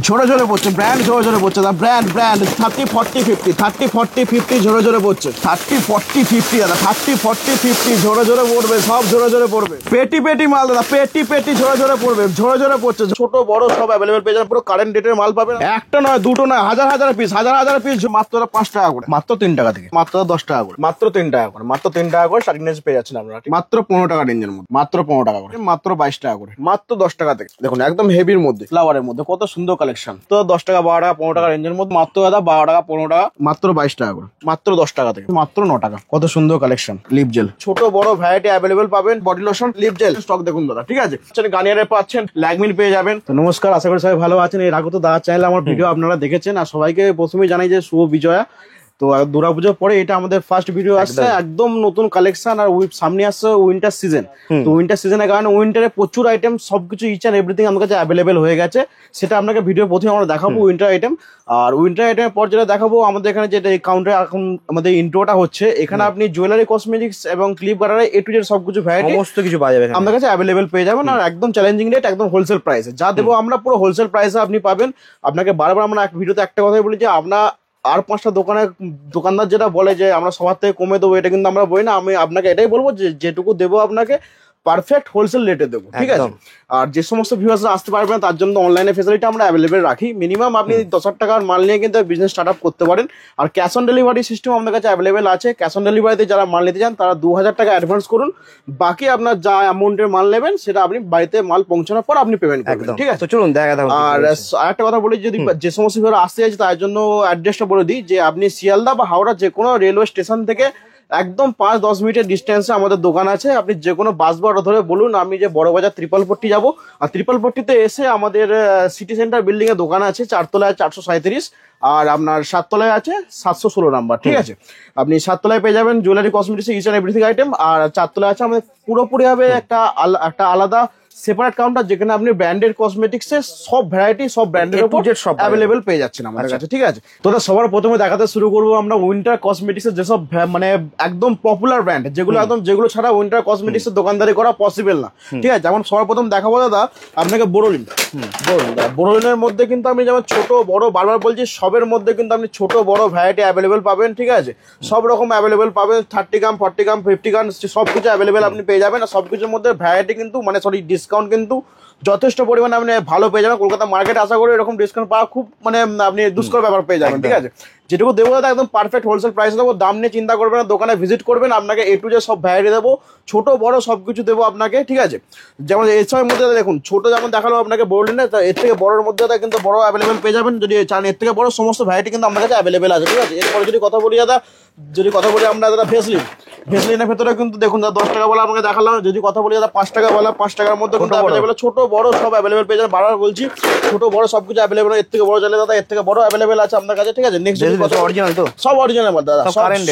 ঝরে ঝরে পড়ছে, ব্র্যান্ড ঝরে ঝরে পড়ছে, দাদা ব্র্যান্ড 30 40 50 30 40 50 ঝরে ঝরে পড়ছে, 30 40 50 দাদা 30 40 50 ঝরে ঝরে পড়বে, সব ঝরে ঝরে পড়বে। পেটি পেটি মাল দাদা, পেটি পেটি ঝরে ঝরে পড়বে, ঝরে ঝরে পড়ছে, ছোট বড় সব অ্যাভেলেবেল পেয়ে যাবেন, পুরো কারেন্ট ডেটের মাল পাবেন। একটা নয়, দুটো নয়, হাজার হাজার পিস, হাজার হাজার পিস, মাত্র 5 টাকা করে, মাত্র 3 টাকা থেকে, মাত্র 10 টাকা করে, মাত্র 3 টাকা করে, মাত্র 3 টাকা করে স্টার্টিং রেঞ্জ পেয়ে যাচ্ছেন আপনারা, মাত্র 15 টাকা রেঞ্জের মধ্যে, মাত্র 15 টাকা করে, মাত্র 22 টাকা করে, মাত্র 10 টাকা থেকে। দেখুন একদম হেভির মধ্যে, ফ্লাওয়ারের মধ্যে কত সুন্দর কালেকশন। তো 10 টাকা 12 টাকা 15 টাকা রেঞ্জের মধ্যে, মাত্র দাদা 12 টাকা 15 টাকা, মাত্র 22 টাকা করে, মাত্র 10 টাকা থেকে, মাত্র 9 টাকা। কত সুন্দর কালেকশন। লিপ জেল ছোট বড় ভ্যারাইটি অ্যাভেলেবেল পাবেন। Body lotion, lip gel stock দেখুন দাদা, ঠিক আছে। গার্নিয়ারের পাচ্ছেন, ল্যাকমির পেয়ে যাবেন। তো নমস্কার, আশা করি সবাই ভালো আছেন। এর আগে তো দাদা চ্যানেলে আমার ভিডিও আপনারা দেখেছেন, আর সবাইকে প্রথমেই জানাই যে শুভ বিজয়া। তো দুর্গাপুজোর পরে এটা আমাদের ফার্স্ট ভিডিও আসছে, একদম নতুন কালেকশন। আর সামনে আসছে উইন্টার সিজন, তো উইন্টার সিজনের কারণে উইন্টারে প্রচুর আইটেম, সবকিছু ইচ অ্যান্ড এভরিথিং আমার কাছে অ্যাভেলেবেল হয়ে গেছে। সেটা আপনাকে ভিডিও প্রথমে আমরা দেখাবো উইন্টার আইটেম। আর উইন্টার আইটেমের পর যেটা দেখাবো, আমাদের এখানে যেটা কাউন্টারে এখন আমাদের ইন্ট্রোটা হচ্ছে, এখানে আপনি জুয়েলারি, কসমেটিক্স এবং clip garter A to Z সবকিছু ভ্যারাইটি সমস্ত কিছু পাওয়া যাবে আমাদের কাছে অ্যাভেলেবেল পেয়ে যাবেন। আর একদম চ্যালেঞ্জিং রেট, একদম হোলসেল প্রাইসে যা দেবো আমরা, পুরো হোলসেল প্রাইসে আপনি পাবেন। আপনাকে বারবার আমরা ভিডিওতে একটা কথাই বলি যে আপনার আর 5টা দোকানদার যেটা বলে যে আমরা সবার থেকে কমে দেবো, এটা কিন্তু আমরা বলি না। আমি আপনাকে এটাই বলবো যে যেটুকু দেবো আপনাকে পারফেক্ট হোলসেল রেটে দেবো, ঠিক আছে। আর যে সমস্ত ভিউয়ার্সরা আসতে পারবে না, তার জন্য অনলাইনে ফেসিলিটি আমরা অ্যাভেলেবেল রাখি। মিনিমাম আপনি 10,000 টাকার মাল নিয়ে কিন্তু বিজনেস স্টার্ট আপ করতে পারেন। আর ক্যাশ অন ডেলিভারি সিস্টেম আমাদের কাছে অ্যাভেলেবেল আছে। ক্যাশ অন ডেলিভারিতে যারা মাল নিতে চান তারা 2000 টাকা অ্যাডভান্স করুন, বাকি আপনার যা অ্যামাউন্টের মাল নেবেন সেটা আপনি বাড়িতে মাল পৌঁছানোর পর আপনি পেমেন্ট করবেন, ঠিক আছে। চলুন দেখা দাও। আর আরেকটা কথা বলি, যদি যে সমস্ত ভিউয়ার আসতে চাইছে তার জন্য অ্যাড্রেসটা বলে দিই, যে আপনি শিয়ালদা বা হাওড়া যে কোনো রেলওয়ে স্টেশন থেকে একদম 5-10 মিনিটের ডিস্টেন্সে আমাদের দোকান আছে। আপনি যে কোনো বাস বা অটো ধরে বলুন আমি যে বড়বাজার ত্রিপালপট্টি যাবো, আর ত্রিপালপট্টিতে এসে আমাদের সিটি সেন্টার বিল্ডিং এ দোকান আছে, 4 তলায় 437, আর আপনার 7 তলায় আছে 716 নাম্বার, ঠিক আছে। আপনি 7 তলায় পেয়ে যাবেন jewellery, cosmetics, each and everything item. আর 4 তলায় আছে আমাদের পুরোপুরি হবে একটা আলাদা সেপারেট কাউন্টার, যেখানে আপনি ব্র্যান্ডেড কসমেটিক্স এর সব ভ্যারাইটি, সব ব্র্যান্ডের উপর সব অ্যাভেলেবেল পেয়ে যাচ্ছেন আমাদের কাছে, ঠিক আছে। তো সবার প্রথমে দেখাতে শুরু করবো আমরা উইন্টার কসমেটিক্স এর যেসব মানে একদম পপুলার ব্র্যান্ড, যেগুলো ছাড়া উইন্টার কসমেটিক্স এর দোকানদারি করা পসিবল না, ঠিক আছে। যেমন সবার প্রথম দেখাবো দাদা আপনাকে বোরোলিন। বোরোলিনের মধ্যে কিন্তু আপনি যেমন ছোট বড়, বারবার বলছি, সবের মধ্যে কিন্তু আপনি ছোট বড় ভ্যারাইটি অ্যাভেলেবেল পাবেন, ঠিক আছে। সব রকম অ্যাভেলেবেল পাবেন, 30 গ্রাম 40 গ্রাম 50 গ্রাম সবকিছু অ্যাভেলেবেল আপনি পেয়ে যাবেন। আর সবকিছুর মধ্যে ভ্যারাইটি কিন্তু মানে ডিসকাউন্ট কিন্তু যথেষ্ট পরিমাণে আপনি ভালো পেয়ে যাবেন। কলকাতা মার্কেট আশা করি এরকম ডিসকাউন্ট পাওয়া খুব মানে আপনি দুষ্কর ব্যাপার পেয়ে যাবেন, ঠিক আছে। যেটুকু দেবো দাদা একদম পারফেক্ট হোলসেল প্রাইস দেবো, দাম নিয়ে চিন্তা করবেন না। দোকানে ভিজিট করবেন, আপনাকে এ টু জেড সব ভ্যারাইটি দেবো, ছোট বড় সবকিছু দেবো আপনাকে, ঠিক আছে। যেমন এই সময়ের মধ্যে দেখুন ছোট যেমন দেখালো আপনাকে বোরোলিন, এর থেকে বড়োর মধ্যে কিন্তু বড় অ্যাভেলেবেল পেয়ে যাবেন। যদি চান এর থেকে বড় সমস্ত ভ্যারাইটি কিন্তু আমাদের কাছে অ্যাভেলেবেল আছে, ঠিক আছে। এরপরে যদি কথা বলি আমরা দাদা ভেসলিনের ভেতরে কিন্তু দেখুন 10 টাকা বলা আমাকে দেখালাম। যদি কথা বলি দাদা 5 টাকা বলা, 5 টাকার মধ্যে কিন্তু অ্যাভেলেবেল ছোট বড় সব অ্যাভেলেবেল পেয়ে যাবেন। বারবার বলছি ছোট বড় সবকিছু অ্যাভেলেবেল। এর থেকে বড় চাইলে দাদা এর থেকে বড় অ্যাভেলেবেল আছে আপনার কাছে, ঠিক আছে। নেক্সট অরিজিনাল, তো সব অরিজিনাল মাল দাদা,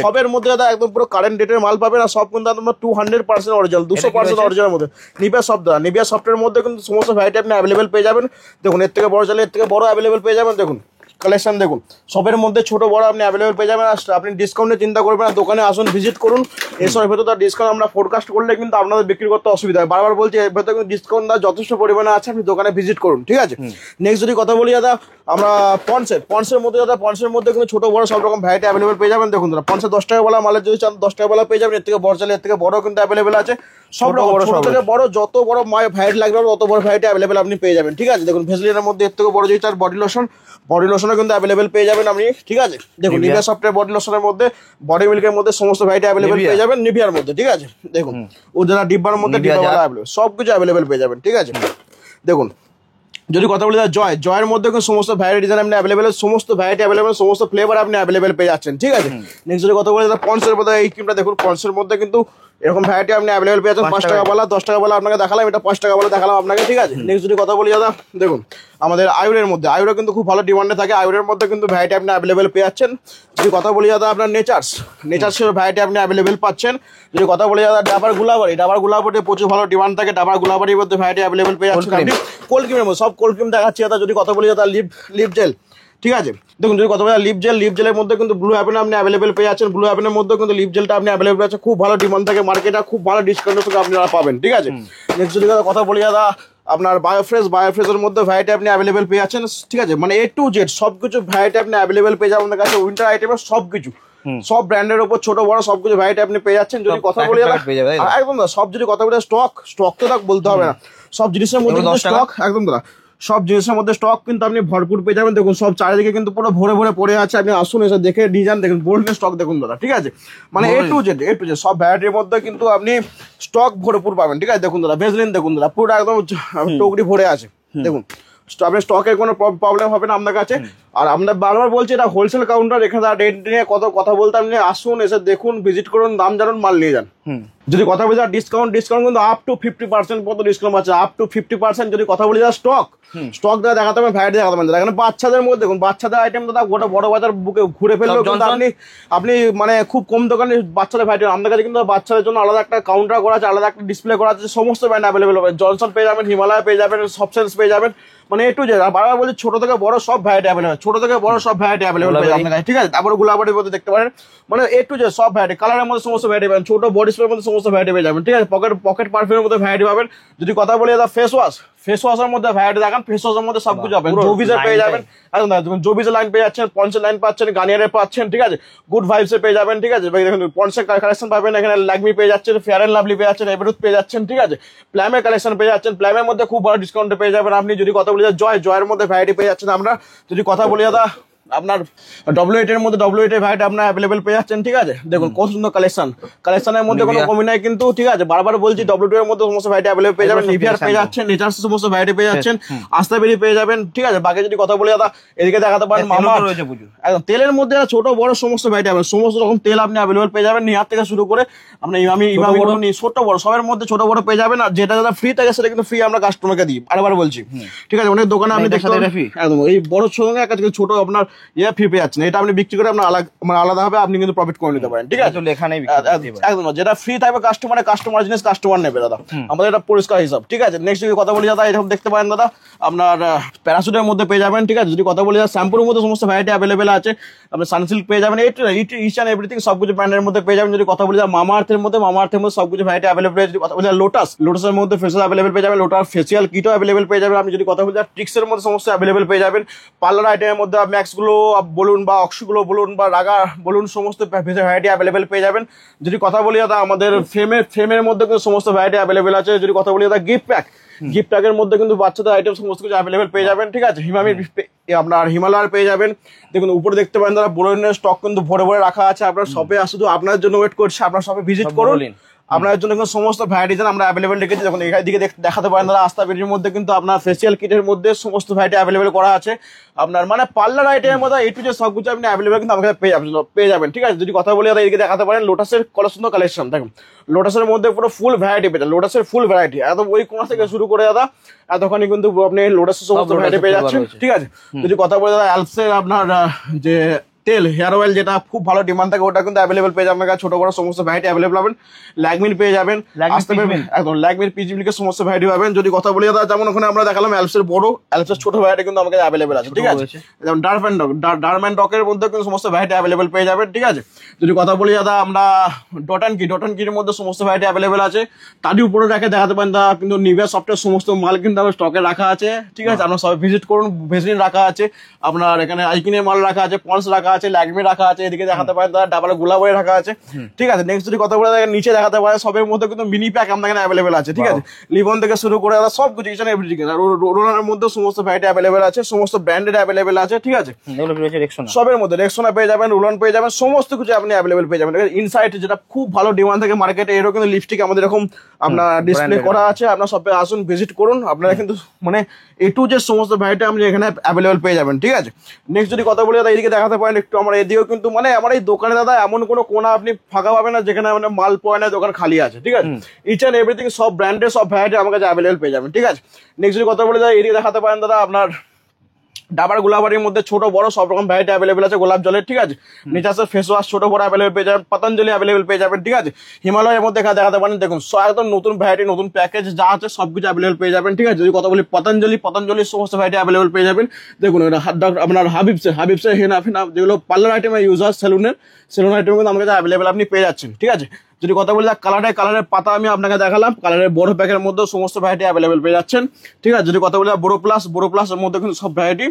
সবের মধ্যে দাদা একদম পুরো কারেন্ট ডেটের মাল পাবেন। আর সব কিন্তু আপনার 200% অরিজিনাল, 200% অরিজিনাল মধ্যে। নিভিয়া সফট দাদা, নিভিয়া সফটের মধ্যে কিন্তু সমস্ত ভ্যারাইটি আপনি অ্যাভেলেবেল পেয়ে যাবেন। দেখুন এর থেকে বড় চাইলে এর থেকে বড় অ্যাভেলেবেল পেয়ে যাবেন। দেখুন কালেকশন দেখুন, সবের মধ্যে ছোট বড় আপনি অ্যাভেলেবেল পেয়ে যাবেন। আর আপনি ডিসকাউন্টের চিন্তা করবেন না, দোকানে আসুন, ভিজিট করুন। এসবের ভেতর তার ডিসকাউন্ট আমরা ফোরকাস্ট করলে কিন্তু আপনাদের বিক্রি করতে অসুবিধা হয়। বারবার বলছি এর ভেতরে কিন্তু ডিসকাউন্ট যথেষ্ট পরিমাণে আছে, আপনি দোকানে ভিজিট করুন, ঠিক আছে। নেক্সট যদি কথা বলি দাদা আমরা পন্সের মধ্যে কিন্তু ছোট বড় সব রকম ভ্যারাইটি অ্যাভেলেবেল পেয়ে যাবেন। দেখুন দাদা পন্সের 10 টাকা বলা মালের যদি চান 10 টাকা বলা পেয়ে যাবেন। এর থেকে বড় চাইলে এর থেকে বড় কিন্তু অ্যাভেলেবেল আছে। সব রকম ছোট থেকে বড় যত বড় ভ্যারাইটি লাগবে তত বড় ভ্যারাইটি অ্যাভেলেবেল আপনি পেয়ে যাবেন, ঠিক আছে। দেখুন ভেসলিনের মধ্যে এর থেকে বড় যদি চান বডি লোশনও কিন্তু অ্যাভেলেবেল পেয়ে যাবেন আপনি, ঠিক আছে। দেখুন নিভিয়া সফটের বডি লোশনের মধ্যে, বডি মিল্কের মধ্যে সমস্ত ভ্যারাইটি অ্যাভেলেবেল পেয়ে যাবেন। নিভিয়ার মধ্যে, ঠিক আছে। দেখুন ও যারা ডিব্বার মধ্যে সবকিছু অ্যাভেলেবেল পেয়ে যাবেন, ঠিক আছে। দেখুন যদি কথা বলি জয়ের মধ্যে সমস্ত ভ্যারাইটি ডিজাইন আপনি অ্যাভেলেবেল, সমস্ত ভ্যারাইটি অ্যাভেলেবেল, সমস্ত ফ্লেভার আপনি অ্যাভেলেবেল পেয়ে যাচ্ছেন, ঠিক আছে। নেক্সট যদি কথা বলি পন্সের মধ্যে, এই ক্রিমটা দেখুন পন্সের মধ্যে কিন্তু এরকম ভ্যারাইটি আপনি অ্যাভেলেবেল পেয়ে যাচ্ছেন। 5 টাকা বলা 10 টাকা বলা আপনাকে দেখালাম, এটা 5 টাকা বলা দেখালাম আপনাকে, ঠিক আছে। নেক্সট যদি কথা বলি দাদা দেখুন আমাদের আয়ুরের মধ্যে, আয়ুরে কিন্তু খুব ভালো ডিমান্ডে থাকে। আয়ুরের মধ্যে কিন্তু ভ্যারাইটি আপনি অ্যাভেলেবেল পেয়ে যাচ্ছেন। যদি কথা বলি দাদা আপনার নেচার্সের ভ্যারাইটি আপনি অ্যাভেলেবেল পাচ্ছেন। যদি কথা বলি দাদা ডাবার গুলাবাড়ি প্রচুর ভালো ডিমান্ড থাকে। ডাবার গুলাবাড়ির মধ্যে ভ্যারাইটি অ্যাভেলেবেল পেয়ে যাচ্ছেন আপনি। কোল্ড ক্রিমের মধ্যে সব কোল্ড ক্রিম দেখাচ্ছি দাদা। যদি কথা বলি দাদা লিপ জেল, ঠিক আছে। দেখুন যদি কথা বলি লিপ জেলের মধ্যে কিন্তু ব্লু হ্যাপেন আপনি অ্যাভেলেবেল পেয়ে যাচ্ছেন। ব্লু হ্যাপেনের মধ্যে কিন্তু লিপ জেলটা আপনি অ্যাভেলেবেল আছে, খুব ভালো ডিমান্ড থাকে মার্কেটে, খুব ভালো ডিসকাউন্টের সঙ্গে আপনারা পাবেন, ঠিক আছে। নেক্সট যদি কথা বলি দাদা আপনার বায়োফ্রেজের মধ্যে ভ্যারাইটি আপনি অ্যাভেলেবেল পেয়ে যাচ্ছেন, ঠিক আছে। মানে A to Z সবকিছু ভ্যারাইটি আপনি অ্যাভেলেবেল পেয়ে যাবেন আমাদের কাছে। উইন্টার আইটেমের সবকিছু, সব ব্র্যান্ডের উপর ছোট বড় সবকিছু ভ্যারাইটি আপনি পেয়ে যাচ্ছেন। যদি কথা বলি একদম দাদা, সব যদি কথা বলি স্টক তো বলতে হবে না, সব জিনিসের মধ্যে স্টক একদম দাদা, সব জিনিসের মধ্যে স্টক কিন্তু আপনি ভরপুর পেয়ে যাবেন। দেখুন সব চারিদিকে কিন্তু পুরো ভরে ভরে পড়ে আছে, আপনি আসুন এসে দেখে ডিজাইন দেখুন, বোল্ডের স্টক দেখুন দাদা, ঠিক আছে। মানে A to Z সব ভ্যারাইটির মধ্যে কিন্তু আপনি স্টক ভরপুর পাবেন, ঠিক আছে। দেখুন দাদা ভেজলিন দেখুন দাদা, পুরো একদম টুকরি ভরে আছে দেখুন। আপনার স্টকের কোনো প্রবলেম হবে না আপনার কাছে। আর আমরা বারবার বলছি এটা হোলসেল কাউন্টার, এখানে রেট নিয়ে কত কথা বলতে আপনি আসুন এসে দেখুন, ভিজিট করুন, দাম জানুন, মাল নিয়ে যান। যদি কথা বলি ডিসকাউন্ট কিন্তু আপ টু 50% পর্যন্ত ডিসকাউন্ট আছে, আপ টু 50%। যদি কথা বলি স্টক দাদা দেখাতে হবে, ভ্যারাইটি দেখাতে হবে। এখানে বাচ্চাদের মধ্যে দেখুন, বাচ্চাদের আইটেম দাদা গোটা বড় বাজার বুকে ঘুরে ফেললেও কিন্তু আপনি মানে খুব কম দোকানে বাচ্চাদের ভ্যারাইটি। আমাদের কাছে কিন্তু বাচ্চাদের জন্য আলাদা একটা কাউন্টার করা আছে, আলাদা একটা ডিসপ্লে করা আছে, সমস্ত ব্র্যান্ড অ্যাভেলেবেল হবে। জনসন পেয়ে যাবেন, হিমালয় পেয়ে যাবেন, সফটসেন্স পেয়ে যাবেন, মানে A to Z। বারবার বলছি ছোট থেকে বড় সব ভ্যারাইটি অ্যাভেলেবেল, ছোট থেকে বড় সব ভ্যারাইটি অ্যাভেলেবেল পেয়ে যাবেন আপনার কাছে, ঠিক আছে। তারপরে গোলাবাড়ির মধ্যে দেখতে পারেন, মানে A to Z সব ভ্যারাইটি, কালারের মধ্যে সমস্ত ভ্যারাইটি পাবেন, ছোট বডি স্প্রের মধ্যে সমস্ত ভ্যারাইটি পেয়ে যাবেন, ঠিক আছে। পকেট পারফিউমের মধ্যে ভ্যারাইটি পাবেন। যদি কথা বলি দাদা ফেস ওয়াশের মধ্যে ভ্যারাইটি দেখান, ফেস ওয়াশের মধ্যে সবকিছু পাবেন। জোভিজের পেয়ে যাবেন, একদম জোভিজের লাইন পেয়ে যাচ্ছেন, পন্সের লাইন পাচ্ছেন, গার্নিয়ারের পাচ্ছেন, ঠিক আছে। গুড ভাইবসে পেয়ে যাবেন, ঠিক আছে। দেখুন পন্সের কালেকশন পাবেন, এখানে ল্যাকমি পেয়ে যাচ্ছেন, ফেয়ার এন্ড লাভলি পেয়ে যাচ্ছেন, এভারুথ পেয়ে যাচ্ছেন, ঠিক আছে। প্ল্যামের কালেকশন পেয়ে যাচ্ছেন, প্ল্যামের মধ্যে খুব বড় ডিসকাউন্টে পেয়ে যাবেন আপনি। যদি কথা বলি জয়ের মধ্যে ভ্যারাইটি পেয়ে যাচ্ছেন আমরা। যদি কথা বলি দাদা আপনার W8 এর মধ্যে W8 এর ভ্যারাইটি আপনার অ্যাভেলেবেল পেয়ে যাচ্ছেন, ঠিক আছে। দেখুন কত সুন্দর কালেকশনের মধ্যে কোনো কমি নাই কিন্তু, ঠিক আছে। বারবার বলছি W2 এর মধ্যে সমস্ত ভ্যারাইটি অ্যাভেলেবেল পেয়ে যাবেন, নিভিয়ার পেয়ে যাচ্ছেন, নেচার্স সমস্ত ভ্যারাইটি পেয়ে যাচ্ছেন, আস্তাবেরি পেয়ে যাবেন, ঠিক আছে। বাকি যদি কথা বলি দাদা এদিকে দেখাতে পারেন মামা রয়েছে একদম তেলের মধ্যে ছোট বড় সমস্ত ভ্যারাইটি পাবেন, সমস্ত রকম তেল আপনি অ্যাভেলেবেল পেয়ে যাবেন, নিহার থেকে শুরু করে আপনি ইমামি ছোট বড় সবের মধ্যে ছোট বড় পেয়ে যাবেন। আর যেটা দাদা ফ্রি থাকে সেটা কিন্তু ফ্রি আমরা কাস্টমারকে দিই, বারবার বলছি, ঠিক আছে। অনেক দোকানে আপনি দেখতে একদম এই বড় সঙ্গে একটা ছোট আপনার ফ্রি পেয়ে যাচ্ছেন, এটা আপনি বিক্রি করে আপনার আলাদা হবে, আপনি কিন্তু প্রফিট করে নিতে পারেন, ঠিক আছে। একদম যেটা ফ্রি থাকবে কাস্টমার জিনিস কাস্টমার নেবে দাদা, আমাদের এটা পরিষ্কার হিসাব, ঠিক আছে। নেক্সট যদি কথা বলি দাদা এরকম দেখতে পারেন দাদা আপনার প্যারাসুটের মধ্যে পেয়ে যাবেন, ঠিক আছে। যদি কথা বলি শ্যাম্পুর মধ্যে সমস্ত ভ্যারাইটি অ্যাভেলেবেল আছে, আপনি সানসিল্ক পেয়ে যাবেন, ইচ অ্যান্ড এভরিথিং সবকিছু ব্র্যান্ডের মধ্যে পেয়ে যাবেন। যদি কথা বলি মামাআর্থের মধ্যে সবকিছু ভ্যারাইটি অ্যাভেলেবেল। যদি কথা বলি লোটাসের মধ্যে ফেসিয়াল অ্যাভেলেবেল পেয়ে যাবেন, লোটাস ফেসিয়াল কিটও অ্যাভেলেবেল পেয়ে যাবেন আপনি। যদি কথা বলি ট্রিক্সের মধ্যে সমস্ত অ্যাভেলেবেল পেয়ে যাবেন। পার্লার আইটেমের মধ্যে ম্যাক্সগুলো বলুন বা অক্সগুলো বলুন বা রাগা বলুন, সমস্ত ভ্যারাইটি অ্যাভেলেবেল পেয়ে যাবেন। যদি কথা বলি দাদা আমাদের ফ্রেমের মধ্যে কিন্তু সমস্ত ভ্যারাইটি অ্যাভেলেবেল আছে। যদি কথা বলি দাদা গিফট প্যাকের মধ্যে কিন্তু বাচ্চাদের আইটেম সমস্ত কিছু অ্যাভেলেবেল পেয়ে যাবেন, ঠিক আছে। আপনার হিমালয়ার পেয়ে যাবেন। দেখুন উপরে দেখতে পারেন দাদা বোরনের স্টক কিন্তু ভরে ভরে রাখা আছে। আপনার শপে শুধু আপনার জন্য ওয়েট করছে, আপনার শপে ভিজিট করুন, আপনার জন্য কিন্তু সমস্ত ভ্যারাইটি আমরা অ্যাভেলেবেল রেখেছি। দেখুন এদিকে দেখাতে পারেন দাদা আস্তাবেরির মধ্যে কিন্তু আপনার ফেসিয়াল কিটের মধ্যে সমস্ত ভ্যারাইটি অ্যাভেলেবেল করা আছে। আপনার মানে পার্লার আইটেমের মধ্যে A to Z সবকিছু আপনি অ্যাভেলেবেল কিন্তু আমাকে পেয়ে যাবেন, ঠিক আছে। যদি কথা বলি দাদা এদিকে দেখাতে পারেন লোটাসের কত সুন্দর কালেকশন। দেখুন লোটাসের মধ্যে পুরো ফুল ভ্যারাইটি পেয়ে যাবেন, লোটাসের ফুল ভ্যারাইটি একদম ওই কোণা থেকে শুরু করে দাদা এতখানি কিন্তু আপনি লোটাসের সমস্ত ভ্যারাইটি পেয়ে যাচ্ছেন, ঠিক আছে। যদি কথা বলি দাদা অ্যালপসের আপনার যে তেল হেয়ার অয়েল যেটা খুব ভালো ডিমান্ড থাকে ওটা কিন্তু অ্যাভেলেবেল পেয়ে যাবেন, ছোট বড় সমস্ত ভ্যারাইটি অ্যাভেলেবল পাবেন। ল্যাকমির পেয়ে যাবেন, একদম ল্যাকমির পিজিবিলিকের সমস্ত ভ্যারাইটি পাবেন। যদি কথা বলি দাদা যেমন ওখানে আমরা দেখালাম অ্যালপসের বড়, অ্যালপসের ছোট ভ্যারাইটি কিন্তু আমাদের অ্যাভেলেবল আছে, ঠিক আছে। যেমন ডার্ম অ্যান্ড ডকের মধ্যে কিন্তু সমস্ত ভ্যারাইটি অ্যাভেলেবল পেয়ে যাবেন, ঠিক আছে। যদি কথা বলি দাদা আমরা ডটানকির মধ্যে সমস্ত ভ্যারাইটি অ্যাভেলেবল আছে। তারই উপরে রেখে দেখাতে পারেন দাদা কিন্তু নিভিয়া সফটের সমস্ত মাল কিন্তু আমার স্টকে রাখা আছে, ঠিক আছে। আপনার সবাই ভিজিট করুন, ভেসলিন রাখা আছে, আপনার এখানে আইকিনের মাল রাখা আছে, পন্স রাখা আছে, ল্যাকমি রাখা আছে, এদিকে দেখাতে পারেন দাদা ডাবল গোলাবাড়ি রাখা আছে, ঠিক আছে। নেক্সট যদি কথা বলে নিচে দেখাতে পারেন সবের মধ্যে কিন্তু মিনি প্যাক আমাদের এখানে অ্যাভেলেবল আছে, ঠিক আছে। লিভন থেকে শুরু করে সব কিছু ইচ অ্যান্ড এভরিথিং, রোলারের মধ্যে সমস্ত ভ্যারাইটি অ্যাভেলেবল আছে, সমস্ত ব্র্যান্ডেড অ্যাভেলেবল আছে, ঠিক আছে। সবের মধ্যে রেক্সোনা পেয়ে যাবেন, রোলন পেয়ে যাবেন, সমস্ত কিছু আপনি অ্যাভেলেবল পেয়ে যাবেন। ইনসাইট যেটা খুব ভালো ডিমান্ড থাকে মার্কেটে, এরকম কিন্তু লিপস্টিক আমাদের এরকম আপনার ডিসপ্লে করা আছে, আপনার সবে আসুন ভিজিট করুন, আপনারা কিন্তু মানে A to Z সমস্ত ভ্যারাইটি আপনি এখানে অ্যাভেলেবল পেয়ে যাবেন, ঠিক আছে। নেক্সট যদি কথা বলি দাদা এদিকে দেখাতে পারেন একটু আমার এদিকেও কিন্তু মানে আমার এই দোকানে দাদা এমন কোনো কোনা আপনি ফাঁকা পাবেন না যেখানে মানে মাল পয় না, দোকান খালি আছে, ঠিক আছে। ইচ অ্যান্ড এভরিথিং সব ব্র্যান্ডের সব ভ্যারাইটি আমার কাছে অ্যাভেলেবল পেয়ে যাবেন, ঠিক আছে। নেক্সট যদি কথা বলি দাদা এদিকে দেখাতে পারেন দাদা আপনার ডাবার গোলাবাড়ির মধ্যে ছোট বড় সব রকম ভ্যারাইটি অ্যাভেলেবল আছে, গোলাপ জলের, ঠিক আছে। নেচার্সের ফেস ওয়াশ ছোট বড় অ্যাভেলেবল পেয়ে যাবেন, পতঞ্জলি অ্যাভেলেবল পেয়ে যাবেন, ঠিক আছে। হিমালয়ের মধ্যে দেখাতে পারেন দেখুন একদম নতুন ভ্যারাইটি নতুন প্যাকেজ যা আছে সবকিছু অ্যাভেলেবল পেয়ে যাবেন, ঠিক আছে। যদি কথা বলি পতঞ্জলির সমস্ত ভ্যারাইটি অ্যাভেলেবল পেয়ে যাবেন। দেখুন আপনার হাবিবসের হেনা ফেনা যেগুলো পার্লার আইটেমে ইউজ হয়, সেলুন আইটেম কিন্তু আমাদের অ্যাভেলেবল আপনি পেয়ে যাচ্ছেন, ঠিক আছে। যদি কথা বলি কালারের পাতা আমি আপনাকে দেখালাম, কালারের বড় প্যাকের মধ্যে সমস্ত ভ্যারাইটি অ্যাভেলেবেল পেয়ে যাচ্ছেন। ঠিক আছে, যদি কথা বলি বড় প্লাসের মধ্যে কিন্তু সব ভ্যারাইটি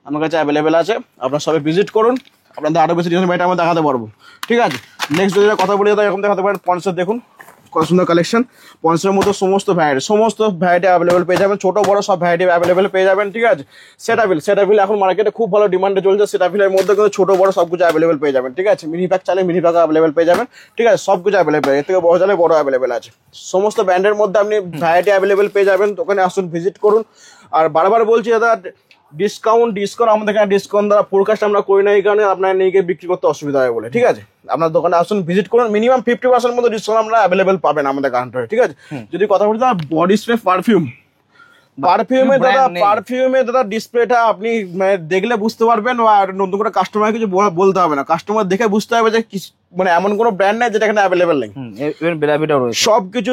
আমার কাছে অ্যাভেলেবেল আছে। আপনারা সবাই ভিজিট করুন, আপনাদের আরো বেশি ডিজাইন ভ্যারাইটি আমরা দেখাতে পারবো। ঠিক আছে, নেক্সট যদি কথা বলি এরকম দেখাতে পারেন পন্সের, দেখুন কত সুন্দর কালেকশন। পন্সের মধ্যে সমস্ত ভ্যারাইটি অ্যাভেলেবেল পেয়ে যাবেন, ছোট বড় সব ভ্যারাইটি অ্যাভেলেবেল পেয়ে যাবেন। ঠিক আছে, সেটাফিল এখন মার্কেটে খুব ভালো ডিমান্ডে চলছে। সেটাফিলের মধ্যে কিন্তু ছোট বড় সব কিছু অ্যাভেলেবেল পেয়ে যাবেন। ঠিক আছে, মিনি প্যাক চাইলে মিনি প্যাক অ্যাভেলেবেল পেয়ে যাবেন। ঠিক আছে, সব কিছু অ্যাভেলেবেল, এর থেকে বড় চাইলে বড় অ্যাভেলেবেল আছে। সমস্ত ব্র্যান্ডের মধ্যে আপনি ভ্যারাইটি অ্যাভেলেবেল পেয়ে যাবেন। ওখানে আসুন, ভিজিট করুন। আর বারবার বলছি দাদা, ডিসকাউন্ট আমাদের এখানে ডিসকাউন্ট দ্বারা ফোরকাস্ট আমরা করি না, এই কারণে আপনার নিয়ে গিয়ে বিক্রি করতে অসুবিধা হয় বলে। ঠিক আছে, আপনার দোকানে আসুন, ভিজিট করুন। মিনিমাম 50% মতো ডিসকাউন্ট আমরা অ্যাভেলেবেল পাবেন আমাদের কাউন্টারে। ঠিক আছে, যদি কথা বলি দাদা বডি স্প্রে পারফিউমে দাদা ডিসপ্লেটা আপনি মানে দেখলে বুঝতে পারবেন, আর নতুন করে কাস্টমার কিছু বলতে হবে না। কাস্টমার দেখে বুঝতে হবে যে মানে এমন কোনো ব্র্যান্ড নাই যেটা এখানে অ্যাভেলেবেল নেই। সবকিছু